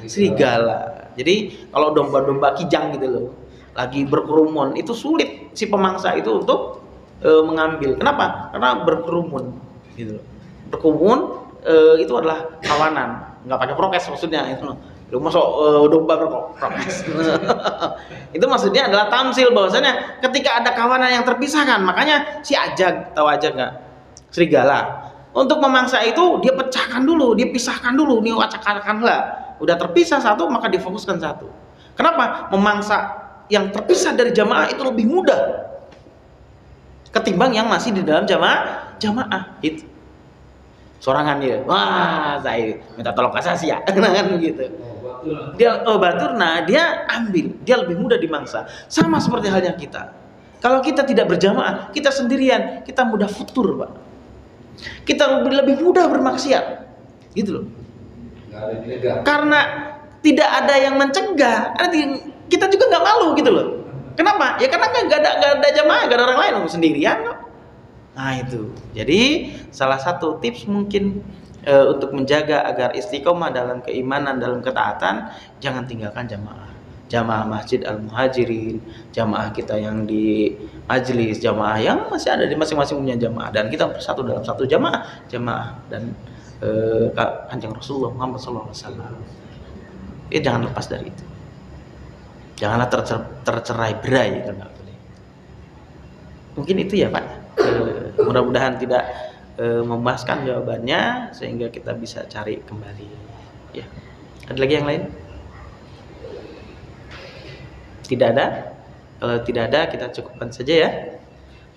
serigala. Jadi kalau domba-domba kijang gitu loh, lagi berkerumun, itu sulit si pemangsa itu untuk mengambil. Kenapa? Karena berkerumun gitu loh. Berkerumun itu adalah kawanan, nggak pakai prokes maksudnya itu. Lu masuk domba berprokes. Itu maksudnya adalah tamsil bahwasanya ketika ada kawanan yang terpisahkan, makanya si ajag, tahu ajag nggak? Serigala. Untuk memangsa itu dia pecahkan dulu, dia pisahkan dulu, nih acak-acakanlah. Udah terpisah satu maka difokuskan satu. Kenapa? Memangsa yang terpisah dari jamaah itu lebih mudah ketimbang yang masih di dalam jamaah itu. Sorangan dia, wah saya minta tolong kasasi ya, kan gitu. Dia batur, nah dia ambil, dia lebih mudah dimangsa. Sama seperti halnya kita. Kalau kita tidak berjamaah, kita sendirian, kita mudah futur Pak. Kita lebih mudah bermaksiat, gitu loh. Karena tidak ada yang mencegah, kita juga nggak malu gitu loh. Kenapa? Ya karena nggak ada jamaah, nggak ada orang lain, sendirian kok. Nah itu, jadi salah satu tips mungkin untuk menjaga agar istiqomah dalam keimanan, dalam ketaatan, jangan tinggalkan jamaah Masjid Al-Muhajirin, jamaah kita yang di majelis, jamaah yang masih ada di masing-masing punya jamaah, dan kita bersatu dalam satu jamaah dan Kanjeng Rasulullah Muhammad SAW. Jangan lepas dari itu, janganlah tercerai-berai, itu nggak boleh. Mungkin itu ya Pak. Mudah-mudahan tidak memuaskan jawabannya sehingga kita bisa cari kembali. Ya, ada lagi yang lain? Tidak ada? Kalau tidak ada kita cukupkan saja ya.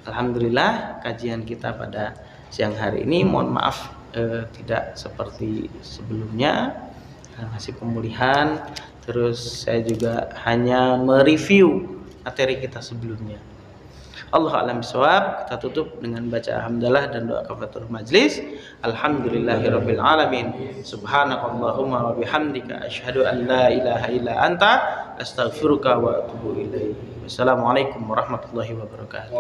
Alhamdulillah kajian kita pada siang hari ini, mohon maaf tidak seperti sebelumnya, masih pemulihan. Terus saya juga hanya mereview materi kita sebelumnya. Allah a'lam bishawab. Kita tutup dengan baca hamdalah dan doa kafaratul majlis. Alhamdulillahirabbil alamin. Subhanakallahumma wa bihamdika asyhadu an la ilaha illa anta astaghfiruka wa atubu ilaik. Wassalamualaikum warahmatullahi wabarakatuh.